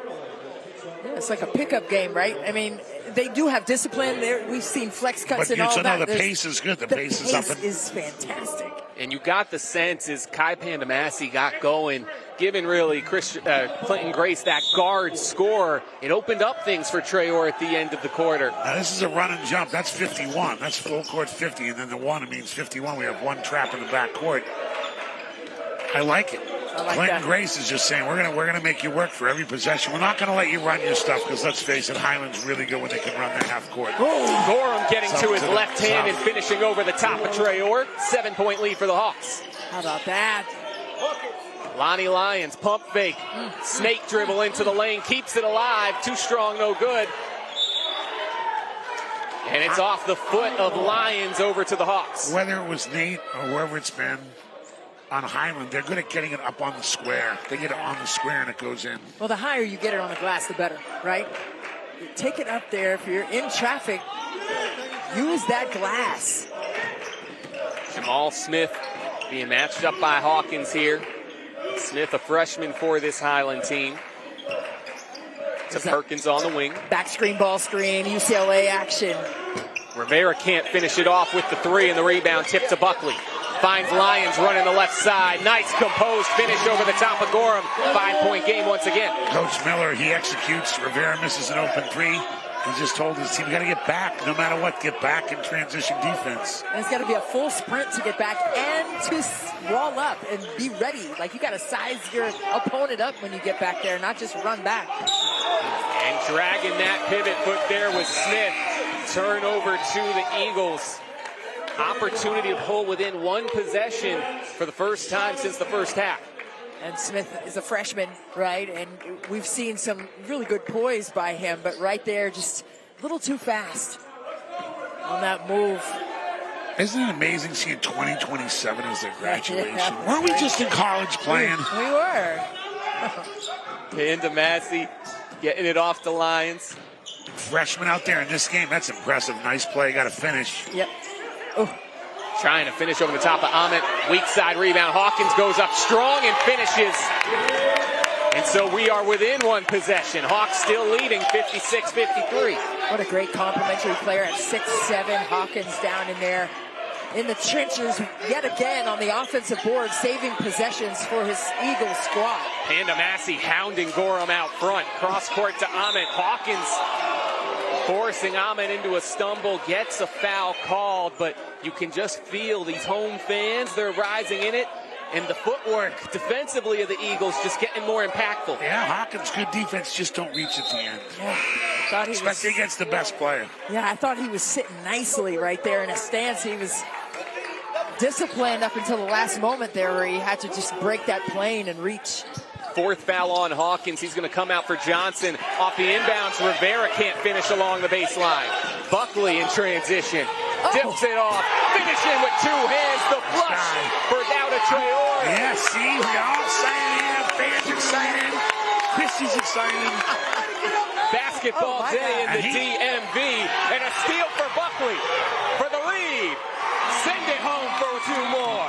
It's like a pickup game, right? I mean, they do have discipline. We've seen flex cuts and all that. The pace is good. The pace is up. Is fantastic. And you got the sense as Kai Pandamasi got going, giving really Clinton Grace that guard score, it opened up things for Traore at the end of the quarter. Now, this is a run and jump. That's 51. That's full court 50. And then the one, it means 51. We have one trap in the back court. I like it. Clinton Grace is just saying, we're gonna make you work for every possession. We're not gonna let you run your stuff because let's face it, Highland's really good when they can run their half court. Gorham getting to his left hand and finishing over the top of Traore. 7-point lead for the Hawks. How about that? Lonnie Lyons, pump fake, snake dribble into the lane, keeps it alive. Too strong, no good. And it's off the foot of Lyons over to the Hawks. Whether it was Nate or whoever it's been, on Highland, they're good at getting it up on the square. They get it on the square and it goes in. Well, the higher you get it on the glass, the better, right? You take it up there. If you're in traffic, use that glass. Jamal Smith being matched up by Hawkins here. Smith, a freshman for this Highland team. To Perkins on the wing. Back screen, ball screen, UCLA action. Rivera can't finish it off with the 3, and the rebound tipped to Buckley. Finds Lyons running the left side. Nice composed finish over the top of Gorham. 5-point game once again. Coach Miller, he executes. Rivera misses an open 3. He just told his team, you got to get back. No matter what, get back in transition defense. And it's got to be a full sprint to get back and to wall up and be ready. Like, you got to size your opponent up when you get back there, not just run back. And dragging that pivot foot there was Smith. Turnover to the Eagles. Opportunity to pull within one possession for the first time since the first half. And Smith is a freshman, right? And we've seen some really good poise by him, but right there, just a little too fast on that move. Isn't it amazing seeing 2027 as their graduation? Yeah, weren't we just in college playing? We were. Pandamasi getting it off the Lions. Freshman out there in this game, that's impressive. Nice play, got to finish. Yep. Oh. Trying to finish over the top of Ahmet. Weak side rebound. Hawkins goes up strong and finishes. And so we are within one possession. Hawks still leading 56-53. What a great complimentary player at 6'7". Hawkins down in there in the trenches yet again on the offensive board, saving possessions for his Eagles squad. Pandamasi hounding Gorham out front. Cross court to Ahmet. Hawkins forcing Ahmet into a stumble, gets a foul called, but you can just feel these home fans, they're rising in it, and the footwork defensively of the Eagles just getting more impactful. Yeah, Hawkins, good defense, just don't reach at the end. Yeah, thought he especially against the best player. Yeah, I thought he was sitting nicely right there in a stance. He was disciplined up until the last moment there where he had to just break that plane and reach. Fourth foul on Hawkins. He's going to come out for Johnson. Off the inbounds, Rivera can't finish along the baseline. Buckley in transition. Dips it off. Finishing with 2 hands. The flush for Dauda Traore. Yeah, see, we all excited. Fans excited. Christy's excited. Basketball day in the DMV. And a steal for Buckley for the lead. Send it home for 2 more.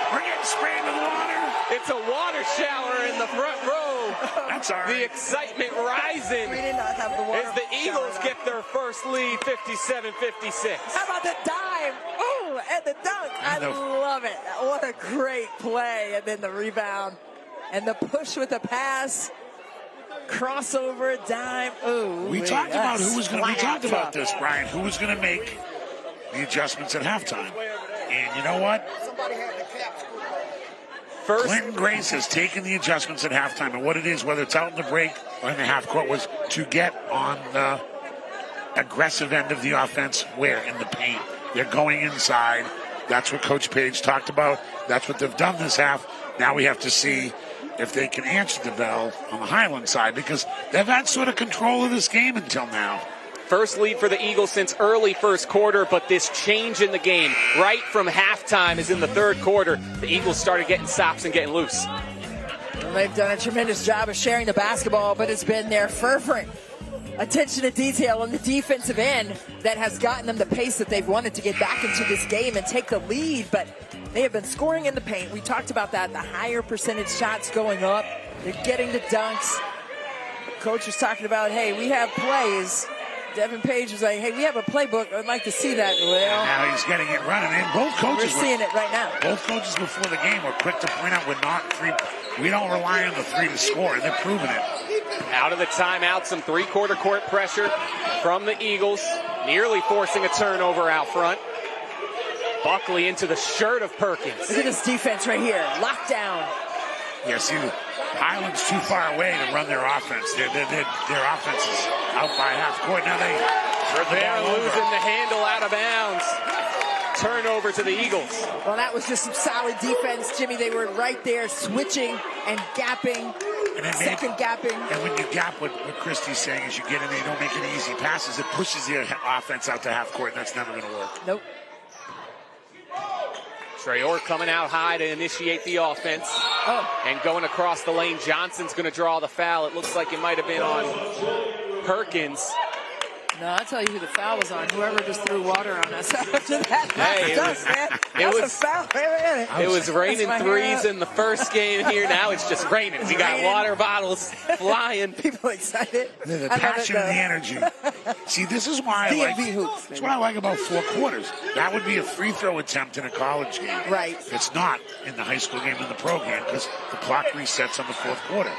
We're getting sprayed with water. It's a water shower in the front row. That's all right. The excitement rising. We did not have the water as the Eagles get their first lead, 57-56. How about the dive? Ooh, and the dunk. I love it. What a great play. And then the rebound. And the push with the pass. Crossover, dime. Oh, we talked about who was going to. We talked about this, Brian. Who was going to make the adjustments at halftime? And you know what? Clinton Grace has taken the adjustments at halftime, and what it is, whether it's out in the break or in the half court, was to get on the aggressive end of the offense. Where in the paint, they're going inside. That's what Coach Page talked about. That's what they've done this half. Now we have to see if they can answer the bell on the Highland side, because they've had sort of control of this game until now. First lead for the Eagles since early first quarter, but this change in the game right from halftime is in the third quarter. The Eagles started getting stops and getting loose. Well, they've done a tremendous job of sharing the basketball, but it's been their fervent attention to detail on the defensive end that has gotten them the pace that they've wanted to get back into this game and take the lead, but they have been scoring in the paint. We talked about that, the higher percentage shots going up. They're getting the dunks. Coach was talking about, hey, we have plays. Devin Page was like, hey, we have a playbook. I'd like to see that. Well, and now he's getting it running in. Both coaches we're seeing it right now. Both coaches before the game were quick to point out we don't rely on the three to score, and they're proving it. Out of the timeout, some three-quarter court pressure from the Eagles, nearly forcing a turnover out front. Buckley into the shirt of Perkins. Look at this defense right here. Lockdown. Yeah, see, Highland's too far away to run their offense. Their offense is out by half court. Now they're losing the handle out of bounds. Turnover to the Eagles. Well, that was just some solid defense, Jimmy. They were right there switching and gapping, second gapping. And when you gap, what Christy's saying is you get in there, you don't make any easy passes. It pushes the offense out to half court, and that's never going to work. Nope. Traore coming out high to initiate the offense. And going across the lane, Johnson's going to draw the foul. It looks like it might have been on Perkins. No, I'll tell you who the foul was on. Whoever just threw water on us after that. It was raining threes in the first game here. Now it's just raining. We got water bottles flying. People excited. The passion and the energy. See, this is why I like hoops. That's what I like about four quarters. That would be a free throw attempt in a college game. Right. It's not in the high school game and the pro game because the clock resets on the fourth quarter.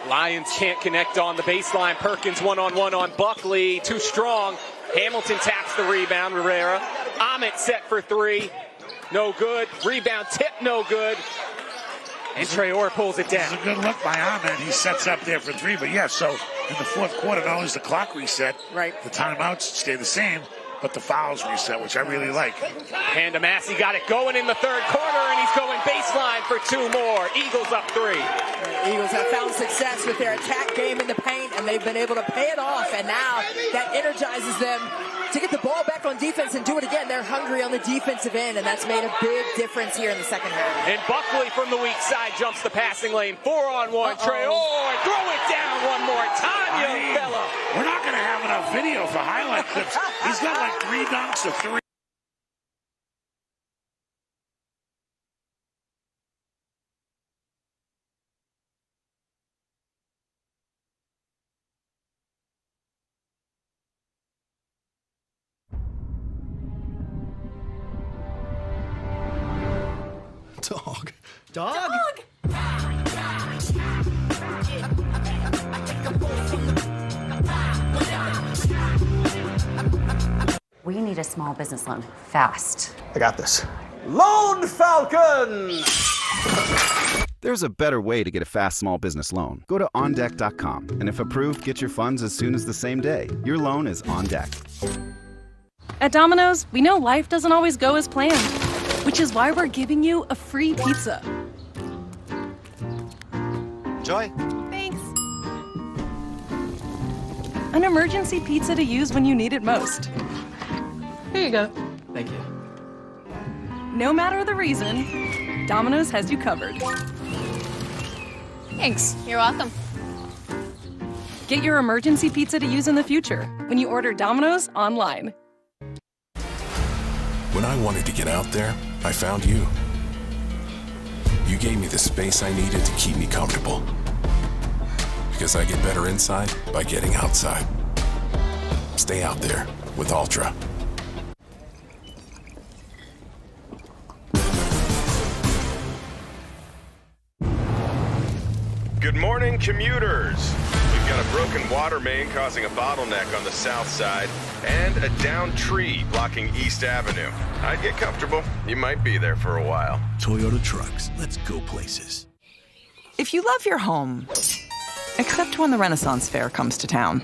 Lions can't connect on the baseline. Perkins one-on-one on Buckley. Too strong. Hamilton taps the rebound. Rivera. Ahmet set for three. No good. Rebound tip, no good. And Traore pulls it down. It's a good look by Ahmet. He sets up there for three. But, yeah, so in the fourth quarter, not only is the clock reset, the timeouts stay the same, but the fouls reset, which I really like. Pandamasi got it going in the third quarter, and he's going baseline for two more. Eagles up three. Eagles have found success with their attack game in the paint, and they've been able to pay it off, and now that energizes them to get the ball back on defense and do it again. They're hungry on the defensive end, and that's made a big difference here in the second half. And Buckley from the weak side jumps the passing lane. 4-on-1. Traore, throw it down one more time, young fella. We're not going to have enough video for highlight clips. He's got like 3 dunks or 3. Dog? We need a small business loan, fast. I got this. Loan Falcon! There's a better way to get a fast small business loan. Go to OnDeck.com, and if approved, get your funds as soon as the same day. Your loan is on deck. At Domino's, we know life doesn't always go as planned, which is why we're giving you a free pizza. Enjoy. Thanks. An emergency pizza to use when you need it most. Here you go. Thank you. No matter the reason, Domino's has you covered. Thanks. You're welcome. Get your emergency pizza to use in the future when you order Domino's online. When I wanted to get out there, I found you. You gave me the space I needed to keep me comfortable. Because I get better inside by getting outside. Stay out there with Ultra. Attention commuters. We've got a broken water main causing a bottleneck on the south side and a downed tree blocking East Avenue. I'd get comfortable. You might be there for a while. Toyota Trucks. Let's go places. If you love your home, except when the Renaissance Fair comes to town.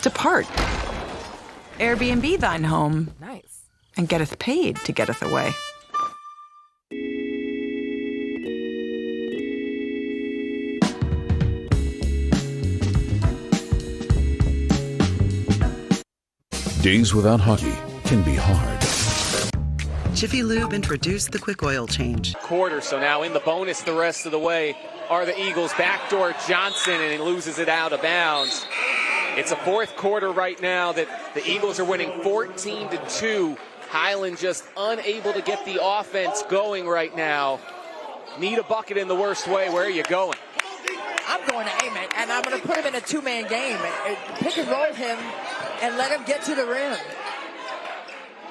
Depart. Airbnb thine home. Nice. And getteth paid to getteth away. Days without hockey can be hard. Jiffy Lube introduced the quick oil change. Quarter, so now in the bonus the rest of the way are the Eagles. Backdoor Johnson, and he loses it out of bounds. It's a fourth quarter right now that the Eagles are winning 14-2. Highland just unable to get the offense going right now. Need a bucket in the worst way. Where are you going? I'm going to aim it, and I'm going to put him in a two-man game. Pick and roll him and let him get to the rim.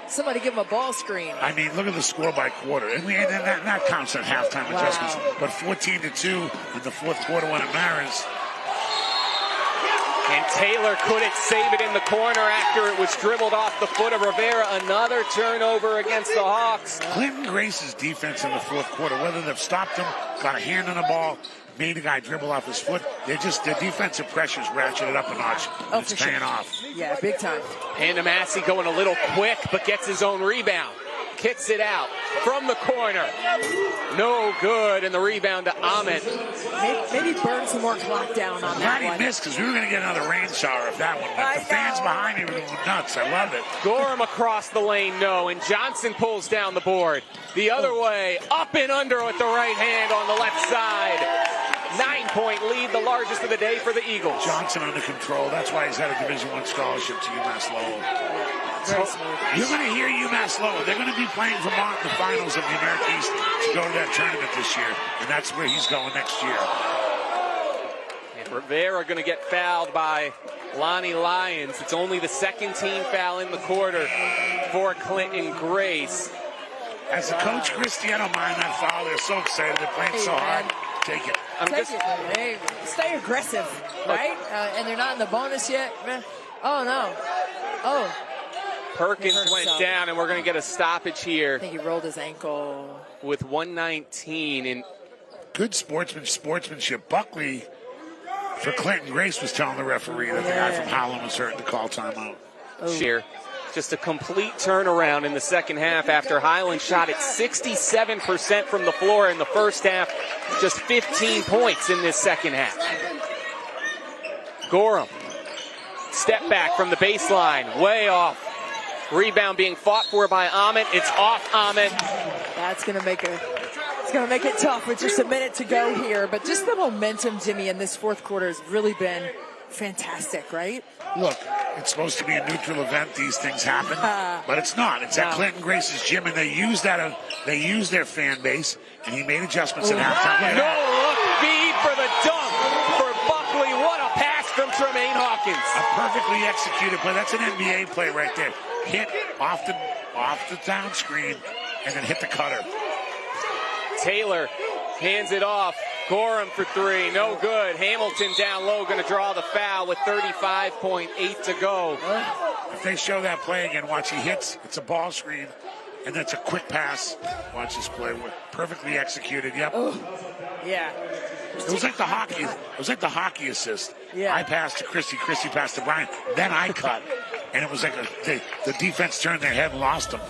Somebody give him a ball screen. I mean, look at the score by quarter. And that counts at halftime adjustments. But 14-2 in the fourth quarter when it matters. And Taylor couldn't save it in the corner after it was dribbled off the foot of Rivera. Another turnover against the Hawks. Clinton Grace's defense in the fourth quarter, whether they've stopped him, got a hand on the ball, made a guy dribble off his foot, their defensive pressures ratcheted up a notch. Oh, it's paying off. Yeah, big time. Pandamasi going a little quick, but gets his own rebound. Kicks it out from the corner. No good, and the rebound to Ahmed. Maybe burn some more clock down on that one. Glad he missed, because we were going to get another rain shower if that one went. The fans behind me were going nuts. I love it. Gorham across the lane, no, and Johnson pulls down the board. The other way, up and under with the right hand on the left side. 9-point lead, the largest of the day for the Eagles. Johnson under control. That's why he's had a Division I scholarship to UMass Lowell. Very smooth. You're going to hear UMass Lowell. They're going to be playing Vermont in the finals of the America East to go to that tournament this year, and that's where he's going next year. And Rivera going to get fouled by Lonnie Lyons. It's only the second team foul in the quarter for Clinton Grace. As a coach, Christie, I don't mind that foul. They're so excited. They're playing so hard. Take it. Hey, stay aggressive, right? And they're not in the bonus yet. Oh, no. Oh. Perkins went down, and we're going to get a stoppage here. I think he rolled his ankle. With 1:19. And good sportsmanship. Buckley, for Clinton Grace, was telling the referee that the guy from Highland was hurt to call timeout. Sheer. Just a complete turnaround in the second half after Highland shot at 67% from the floor in the first half. Just 15 points in this second half. Gorham. Step back from the baseline. Way off. Rebound being fought for by Ahmed. It's off Ahmed. That's going to make it tough with just a minute to go here. But just the momentum, Jimmy, in this fourth quarter has really been fantastic, right? Look, it's supposed to be a neutral event. These things happen, but it's not. It's at Clinton Grace's gym, and they use their fan base, and he made adjustments at halftime. No look feed for the dunk for Buckley. What a pass from Tremaine Hawkins. A perfectly executed play. That's an NBA play right there. Hit off the down screen, and then hit the cutter. Taylor hands it off. Gorham for three, no good. Hamilton down low, going to draw the foul with 35.8 to go. If they show that play again, watch, he hits. It's a ball screen, and that's a quick pass. Watch this play, perfectly executed. Yep. Yeah. It was like the hockey. It was like the hockey assist. Yeah. I passed to Christie passed to Brian. Then I cut, and it was like the defense turned their head and lost them.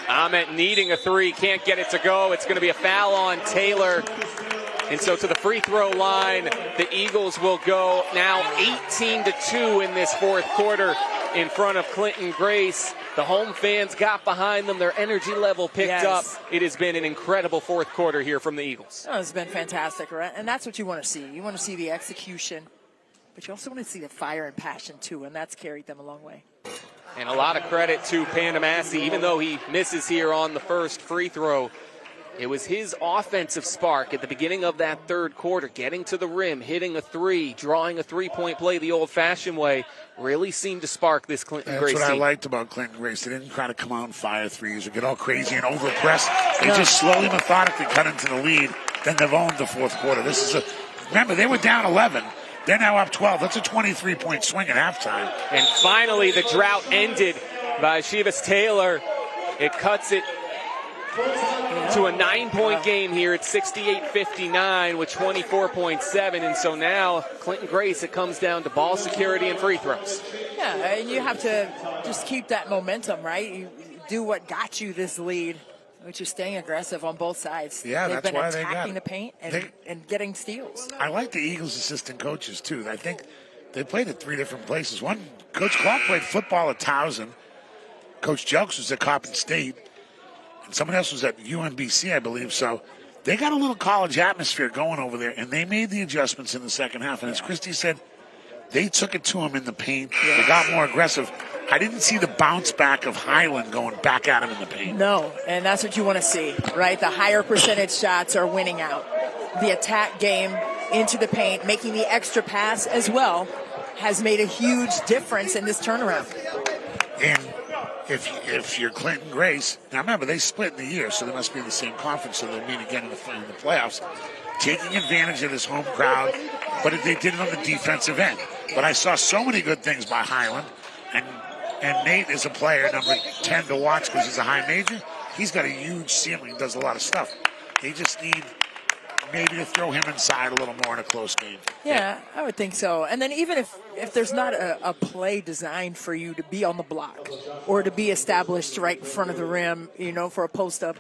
Ahmed needing a three, can't get it to go. It's going to be a foul on Taylor. And so to the free throw line, the Eagles will go now 18-2 in this fourth quarter in front of Clinton Grace. The home fans got behind them. Their energy level picked up. It has been an incredible fourth quarter here from the Eagles. Oh, it's been fantastic, right? And that's what you want to see. You want to see the execution, but you also want to see the fire and passion, too, and that's carried them a long way. And a lot of credit to Pandamasi, even though he misses here on the first free throw. It was his offensive spark at the beginning of that third quarter, getting to the rim, hitting a three, drawing a three-point play the old-fashioned way, really seemed to spark this Clinton Grace team. That's what I liked about Clinton Grace. They didn't try to come out and fire threes or get all crazy and overpress. They just slowly, methodically cut into the lead. then they've owned the fourth quarter. Remember, they were down 11. They're now up 12. That's a 23-point swing at halftime. And finally, the drought ended by Shivas Taylor. It cuts it to a 9-point game here at 68-59 with 24.7. And so now, Clinton Grace, it comes down to ball security and free throws. Yeah, and you have to just keep that momentum, right? You do what got you this lead, which is staying aggressive on both sides. Yeah, They've that's been why they got attacking the paint and getting steals. I like the Eagles' assistant coaches, too. I think they played at 3 different places. One, Coach Clark played football at Towson. Coach Jelks was at Coppin State. And someone else was at UMBC, I believe. So they got a little college atmosphere going over there, and they made the adjustments in the second half. And as Christy said, they took it to him in the paint. They got more aggressive. I didn't see the bounce back of Highland going back at him in the paint. No, and that's what you want to see, right? The higher percentage shots are winning out. The attack game into the paint, making the extra pass as well, has made a huge difference in this turnaround. And if you're Clinton Grace, now remember, they split in the year, so they must be in the same conference, so they'll meet again in the playoffs, taking advantage of this home crowd, but they did it on the defensive end. But I saw so many good things by Highland, and Nate is a player, number 10 to watch because he's a high major. He's got a huge ceiling, does a lot of stuff. They just need maybe to throw him inside a little more in a close game. Yeah, I would think so. And then even if there's not a play designed for you to be on the block or to be established right in front of the rim, for a post-up,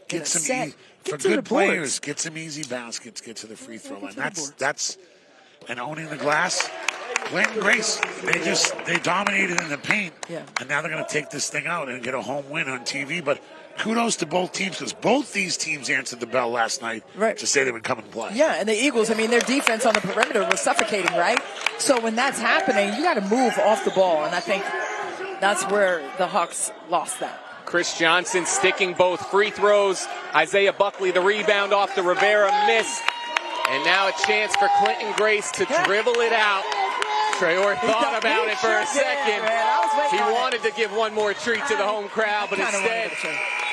get some for good players, get some easy baskets, get to the free throw line. That's and owning the glass. Clinton Grace, they dominated in the paint, and now they're going to take this thing out and get a home win on TV. But kudos to both teams because both these teams answered the bell last night to say they would come and play. Yeah, and the Eagles, their defense on the perimeter was suffocating, right? So when that's happening, you got to move off the ball, and I think that's where the Hawks lost that. Chris Johnson sticking both free throws. Isaiah Buckley, the rebound off the Rivera miss. And now a chance for Clinton Grace to dribble it out. Traore thought about it for a second. He wanted to give one more treat to the home crowd, but instead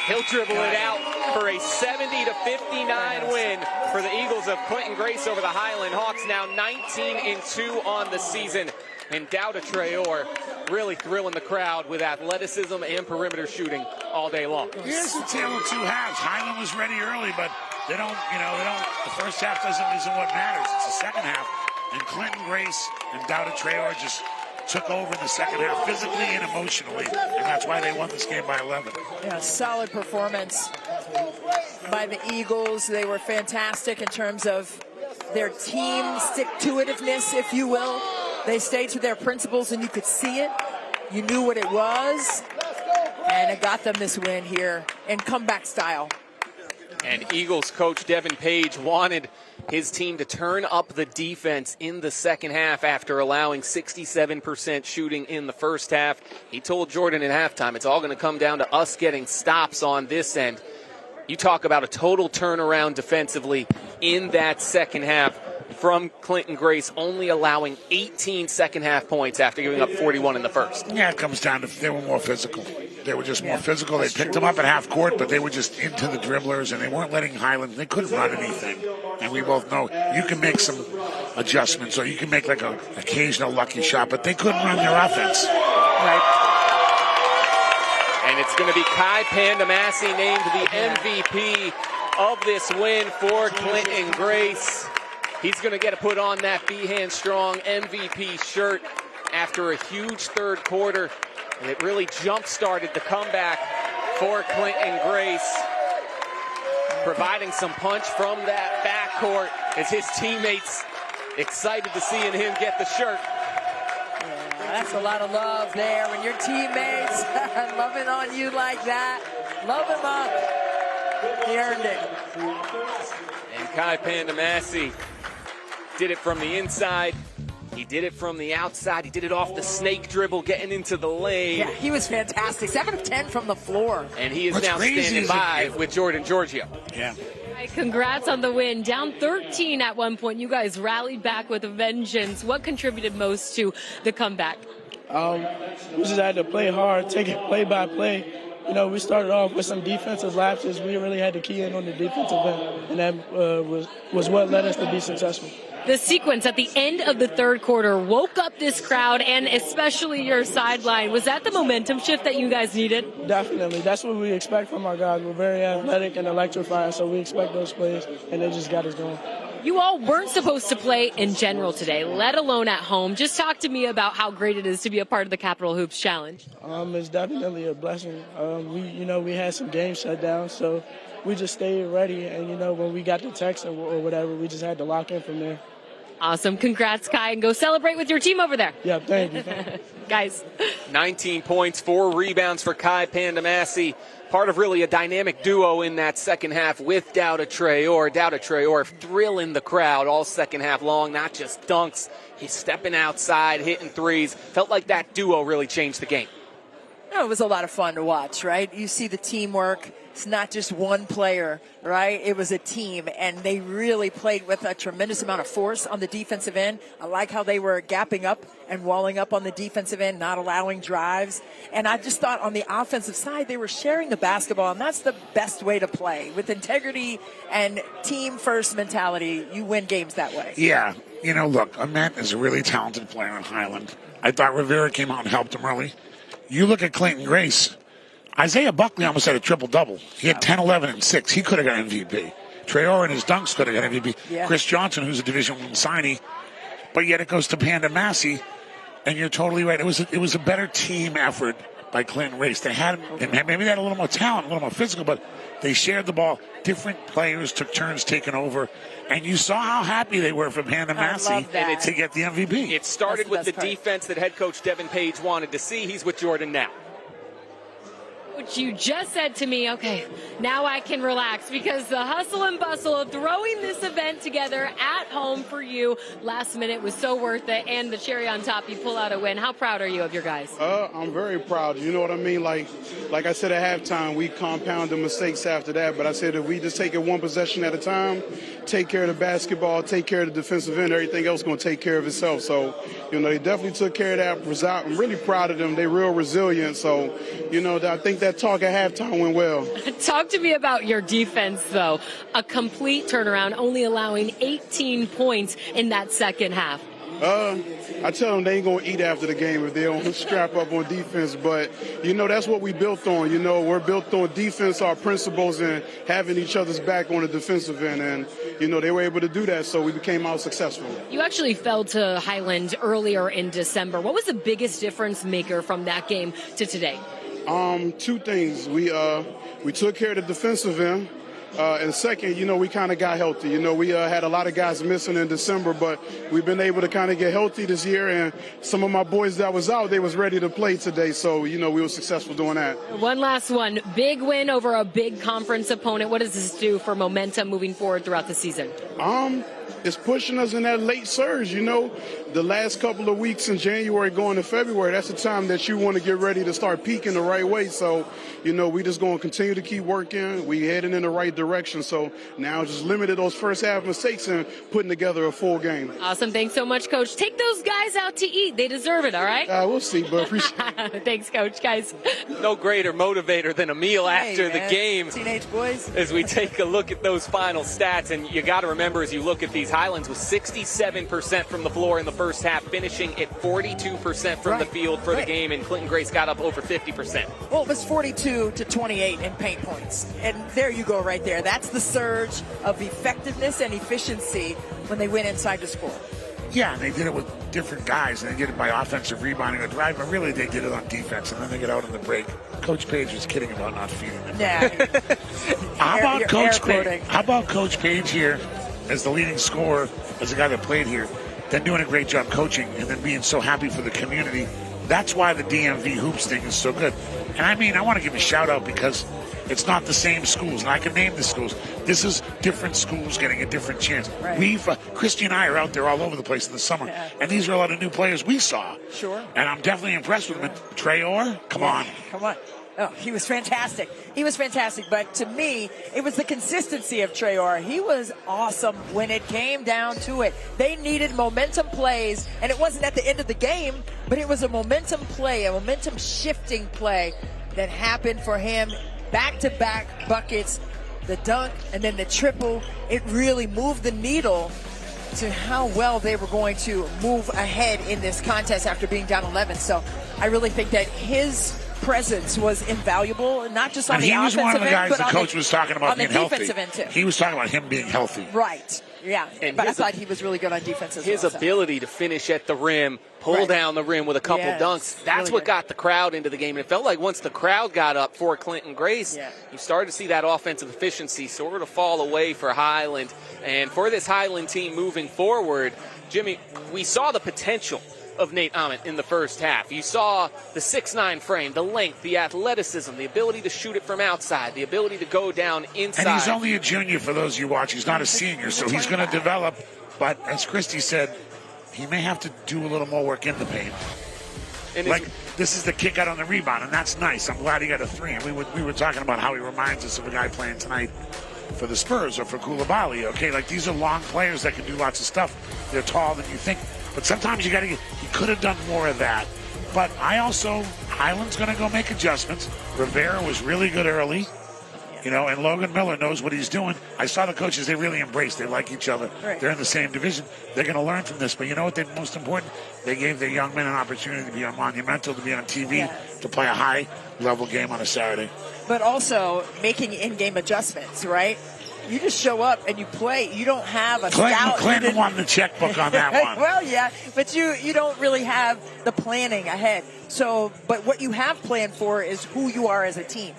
he'll dribble it out for a 70-59 win for the Eagles of Clinton Grace over the Highland Hawks. Now 19-2 on the season. And Dowda Traore really thrilling the crowd with athleticism and perimeter shooting all day long. Here's the tale of two halves. Highland was ready early, but they don't. The first half isn't what matters. It's the second half. And Clinton Grace and Dowda Traore just took over in the second half physically and emotionally, and that's why they won this game by 11. Yeah, solid performance by the Eagles. They were fantastic in terms of their team stick-to-itiveness, if you will. They stayed to their principles, and you could see it. You knew what it was, and it got them this win here in comeback style. And Eagles coach Devin Page wanted his team to turn up the defense in the second half after allowing 67% shooting in the first half. He told Jordan at halftime, it's all going to come down to us getting stops on this end. You talk about a total turnaround defensively in that second half from Clinton Grace, only allowing 18 second half points after giving up 41 in the first. Yeah, it comes down to they were more physical. They were just more physical. They picked them up at half court, but they were just into the dribblers, and they weren't letting Highland. They couldn't run anything. And we both know you can make some adjustments, or you can make like an occasional lucky shot, but they couldn't run their offense. Right. And it's going to be Kai Pandamasi named the MVP of this win for Clinton Grace. He's going to get to put on that Behan Strong MVP shirt after a huge third quarter. And it really jump-started the comeback for Clinton Grace, providing some punch from that backcourt as his teammates excited to seeing him get the shirt. Yeah, that's a lot of love there when your teammates loving on you like that. Love him up. He earned it. And Kai Pandamasi did it from the inside. He did it from the outside. He did it off the snake dribble, getting into the lane. Yeah, he was fantastic. 7 of 10 from the floor. And he is now standing by with Jordan Giorgio. Yeah. Congrats on the win. Down 13 at one point. You guys rallied back with a vengeance. What contributed most to the comeback? We just had to play hard, take it play by play, we started off with some defensive lapses. We really had to key in on the defensive end, and that was what led us to be successful. The sequence at the end of the third quarter woke up this crowd and especially your sideline. Was that the momentum shift that you guys needed? Definitely. That's what we expect from our guys. We're very athletic and electrifying, so we expect those plays, and they just got us going. You all weren't supposed to play in general today, let alone at home. Just talk to me about how great it is to be a part of the Capital Hoops Challenge. It's definitely a blessing. We had some games shut down, so we just stayed ready. And, when we got the text or whatever, we just had to lock in from there. Awesome. Congrats, Kai, and go celebrate with your team over there. Yeah, thank you. Guys. 19 points, 4 rebounds for Kai Pandamasi. Part of really a dynamic duo in that second half with Douda Traore. Douda Traore thrilling the crowd all second half long, not just dunks. He's stepping outside, hitting threes. Felt like that duo really changed the game. It was a lot of fun to watch, right? You see the teamwork. It's not just one player, right? It was a team, and they really played with a tremendous amount of force on the defensive end. I like how they were gapping up and walling up on the defensive end, not allowing drives. And I just thought on the offensive side, they were sharing the basketball, and that's the best way to play. With integrity and team-first mentality, you win games that way. Yeah. Look, Ament is a really talented player in Highland. I thought Rivera came out and helped him early. You look at Clayton Grace. Isaiah Buckley almost had a triple-double. He had 10, 11, and 6. He could have got MVP. Traore and his dunks could have got MVP. Yeah. Chris Johnson, who's a Division I signee. But yet it goes to Pandamasi, and you're totally right. It was a better team effort by Clinton Grace. They had maybe they had a little more talent, a little more physical, but they shared the ball. Different players took turns taking over. And you saw how happy they were for Pandamasi to get the MVP. It started with the defense that head coach Devin Page wanted to see. He's with Jordan now. What you just said to me, okay, now I can relax because the hustle and bustle of throwing this event together at home for you last minute was so worth it, and the cherry on top, you pull out a win. How proud are you of your guys? I'm very proud. You know what I mean? Like I said at halftime, we compound the mistakes after that, but I said if we just take it one possession at a time, take care of the basketball, take care of the defensive end, everything else is going to take care of itself. So, they definitely took care of that result. I'm really proud of them. They're real resilient. So, I think that talk at halftime went well. Talk to me about your defense, though. A complete turnaround, only allowing 18 points in that second half. I tell them they ain't going to eat after the game if they don't strap up on defense. But, that's what we built on. We're built on defense, our principles, and having each other's back on the defensive end. And, they were able to do that, so we became out successful. You actually fell to Highland earlier in December. What was the biggest difference maker from that game to today? Two things. We took care of the defensive end. And second, we kind of got healthy. We had a lot of guys missing in December, but we've been able to kind of get healthy this year. And some of my boys that was out, they was ready to play today. So, we were successful doing that. One last one. Big win over a big conference opponent. What does this do for momentum moving forward throughout the season? It's pushing us in that late surge. The last couple of weeks in January going to February, that's the time that you want to get ready to start peaking the right way. So, we just going to continue to keep working. We heading in the right direction. So now just limited those first half mistakes and putting together a full game. Awesome. Thanks so much, Coach. Take those guys out to eat. They deserve it, all right? We'll see, but appreciate it. Thanks, Coach. Guys. No greater motivator than a meal after the game. Teenage boys. As we take a look at those final stats, and you got to remember as you look at these, Highlands was 67% from the floor in the first half, finishing at 42% from the field for the game, and Clinton Grace got up over 50%. Well, it was 42-28 in paint points. And there you go right there. That's the surge of effectiveness and efficiency when they went inside to score. Yeah, and they did it with different guys, and they did it by offensive rebounding or drive, but really they did it on defense, and then they get out on the break. Coach Page was kidding about not feeding them. Yeah. How about Coach Page here as the leading scorer, as the guy that played here, then doing a great job coaching, and then being so happy for the community? That's why the DMV Hoops thing is so good. And I want to give a shout out because it's not the same schools, and I can name the schools. This is different schools getting a different chance. Right. Christy and I are out there all over the place in the summer, and these are a lot of new players we saw. Sure. And I'm definitely impressed with them. Traore, come on. Oh, he was fantastic. But to me, it was the consistency of Traore. He was awesome when it came down to it. They needed momentum plays, and it wasn't at the end of the game, but it was a momentum play, a momentum shifting play that happened for him, back-to-back buckets, the dunk and then the triple, it really moved the needle to how well they were going to move ahead in this contest after being down 11. So I really think that his presence was invaluable, not just on the offensive end, he was one of the guys but the coach was talking about being healthy. On the defensive end, too. He was talking about him being healthy. Right, yeah. And but I thought he was really good on defense as well. His ability to finish at the rim, pull down the rim with a couple dunks, that's really what got the crowd into the game. And it felt like once the crowd got up for Clinton Grace, you started to see that offensive efficiency sort of fall away for Highland. And for this Highland team moving forward, Jimmy, we saw the potential of Nate Ament in the first half. You saw the 6'9" frame, the length, the athleticism, the ability to shoot it from outside, the ability to go down inside. And he's only a junior for those you watch. He's not a senior, so he's going to develop. But as Christy said, he may have to do a little more work in the paint. And this is the kick out on the rebound, and that's nice. I'm glad he got a 3. And we were talking about how he reminds us of a guy playing tonight for the Spurs or for Koulibaly. Okay, like these are long players that can do lots of stuff. They're taller than you think. But sometimes you got to get, he could have done more of that. But Highland's going to go make adjustments. Rivera was really good early, and Logan Miller knows what he's doing. I saw the coaches, they really embrace. They like each other. Right. They're in the same division. They're going to learn from this. But you know what? Most important, they gave their young men an opportunity to be on Monumental, to be on TV, to play a high-level game on a Saturday. But also making in-game adjustments, right? You just show up and you play. You don't have a scout. Clinton won the checkbook on that one. Well, yeah, but you don't really have the planning ahead. So, but what you have planned for is who you are as a team.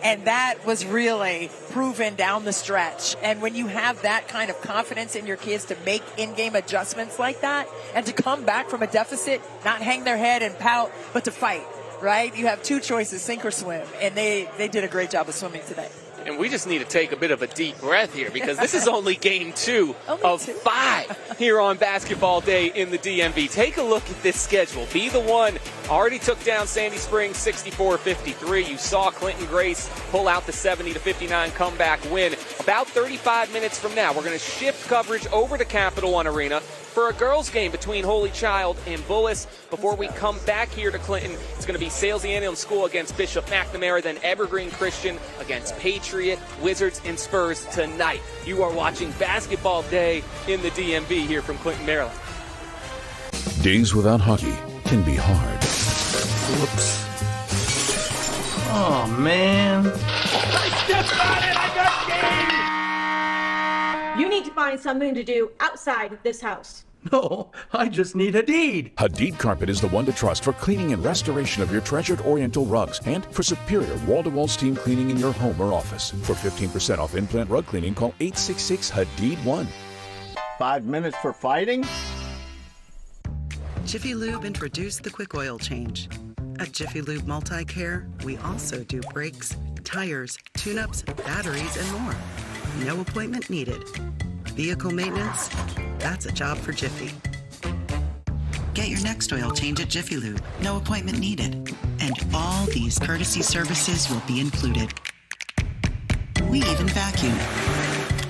And that was really proven down the stretch. And when you have that kind of confidence in your kids to make in-game adjustments like that and to come back from a deficit, not hang their head and pout, but to fight, right? You have 2 choices, sink or swim. And they did a great job of swimming today. And we just need to take a bit of a deep breath here because this is only game 2 of 5 here on Basketball Day in the DMV. Take a look at this schedule. Be the One already took down Sandy Springs 64-53. You saw Clinton Grace pull out the 70-59 comeback win. About 35 minutes from now, we're going to shift coverage over to Capital One Arena for a girls' game between Holy Child and Bullis. Before we come back here to Clinton, it's going to be Salesianian School against Bishop McNamara, then Evergreen Christian against Patriot, Wizards, and Spurs tonight. You are watching Basketball Day in the DMV here from Clinton, Maryland. Days without hockey can be hard. Whoops. Oh, man. I stepped on it! I got game! You need to find something to do outside of this house. No, I just need Hadid. Hadid Carpet is the one to trust for cleaning and restoration of your treasured Oriental rugs and for superior wall-to-wall steam cleaning in your home or office. For 15% off in-plant rug cleaning, call 866-HADID-1. 5 minutes for fighting? Jiffy Lube introduced the quick oil change. At Jiffy Lube Multi-Care, we also do brakes, tires, tune-ups, batteries, and more. No appointment needed. Vehicle maintenance? That's a job for Jiffy. Get your next oil change at Jiffy Lube. No appointment needed. And all these courtesy services will be included. We even vacuum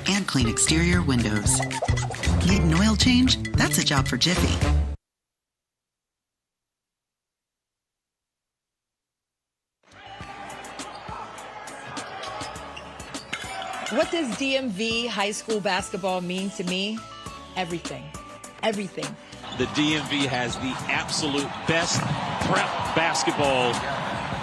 and clean exterior windows. Need an oil change? That's a job for Jiffy. What does DMV high school basketball mean to me? Everything. Everything. The DMV has the absolute best prep basketball,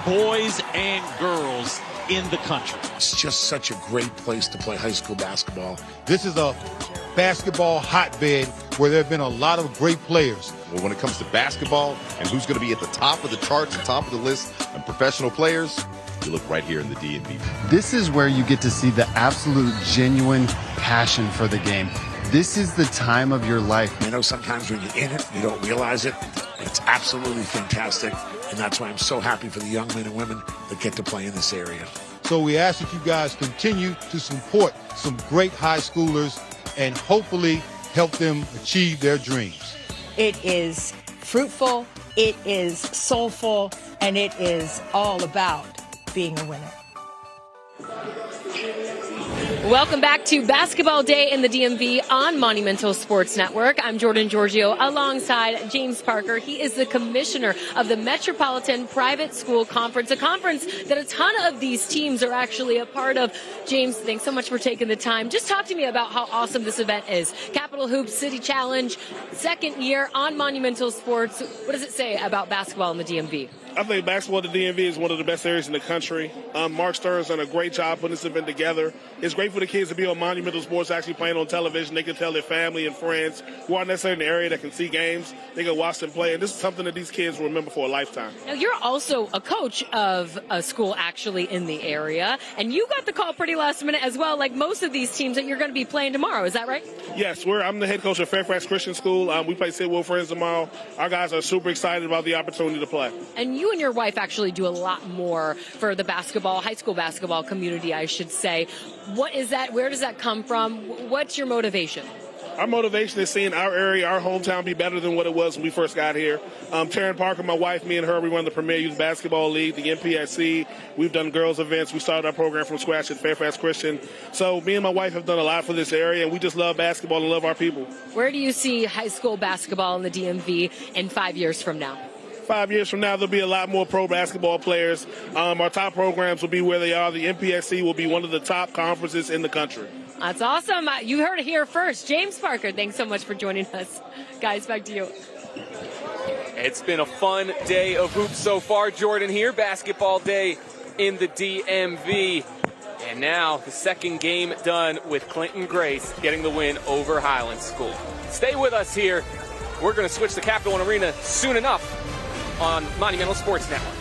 boys and girls, in the country. It's just such a great place to play high school basketball. This is a basketball hotbed where there have been a lot of great players. Well, when it comes to basketball and who's going to be at the top of the charts, the top of the list, and professional players, you look right here in the DMV. This is where you get to see the absolute genuine passion for the game. This is the time of your life. You know, sometimes when you're in it, you don't realize it. It's absolutely fantastic. And that's why I'm so happy for the young men and women that get to play in this area. So we ask that you guys continue to support some great high schoolers and hopefully help them achieve their dreams. It is fruitful, it is soulful, and it is all about being a winner. Welcome back to Basketball Day in the DMV on Monumental Sports Network. I'm Jordan Giorgio alongside James Parker. He is the commissioner of the Metropolitan Private School Conference, a conference that a ton of these teams are actually a part of. James, thanks so much for taking the time. Just talk to me about how awesome this event is. Capital Hoops City Challenge, second year on Monumental Sports. What does it say about basketball in the DMV? I think basketball in the DMV is one of the best areas in the country. Marc Stern has done a great job putting this event together. It's great for the kids to be on Monumental Sports, actually playing on television. They can tell their family and friends who aren't necessarily in the area that can see games. They can watch them play, and this is something that these kids will remember for a lifetime. Now, you're also a coach of a school actually in the area, and you got the call pretty last minute as well, like most of these teams that you're going to be playing tomorrow. Is that right? Yes, I'm the head coach of Fairfax Christian School. We play Sid Will Friends tomorrow. Our guys are super excited about the opportunity to play. And you and your wife actually do a lot more for the high school basketball community, I should say. What is that? Where does that come from? What's your motivation? Our motivation is seeing our area, our hometown, be better than what it was when we first got here. Taryn Parker, my wife, me and her, we run the Premier Youth Basketball League, the MPSC. We've done girls events. We started our program from scratch at Fairfax Christian. So me and my wife have done a lot for this area, and we just love basketball and love our people. Where do you see high school basketball in the DMV in 5 years from now? 5 years from now, there'll be a lot more pro basketball players. Our top programs will be where they are. The MPSC will be one of the top conferences in the country. That's awesome. You heard it here first. James Parker, thanks so much for joining us. Guys, back to you. It's been a fun day of hoops so far. Jordan here, Basketball Day in the DMV. And now the second game done with Clinton Grace getting the win over Highland School. Stay with us here. We're going to switch to Capital One Arena soon enough on Monumental Sports Network.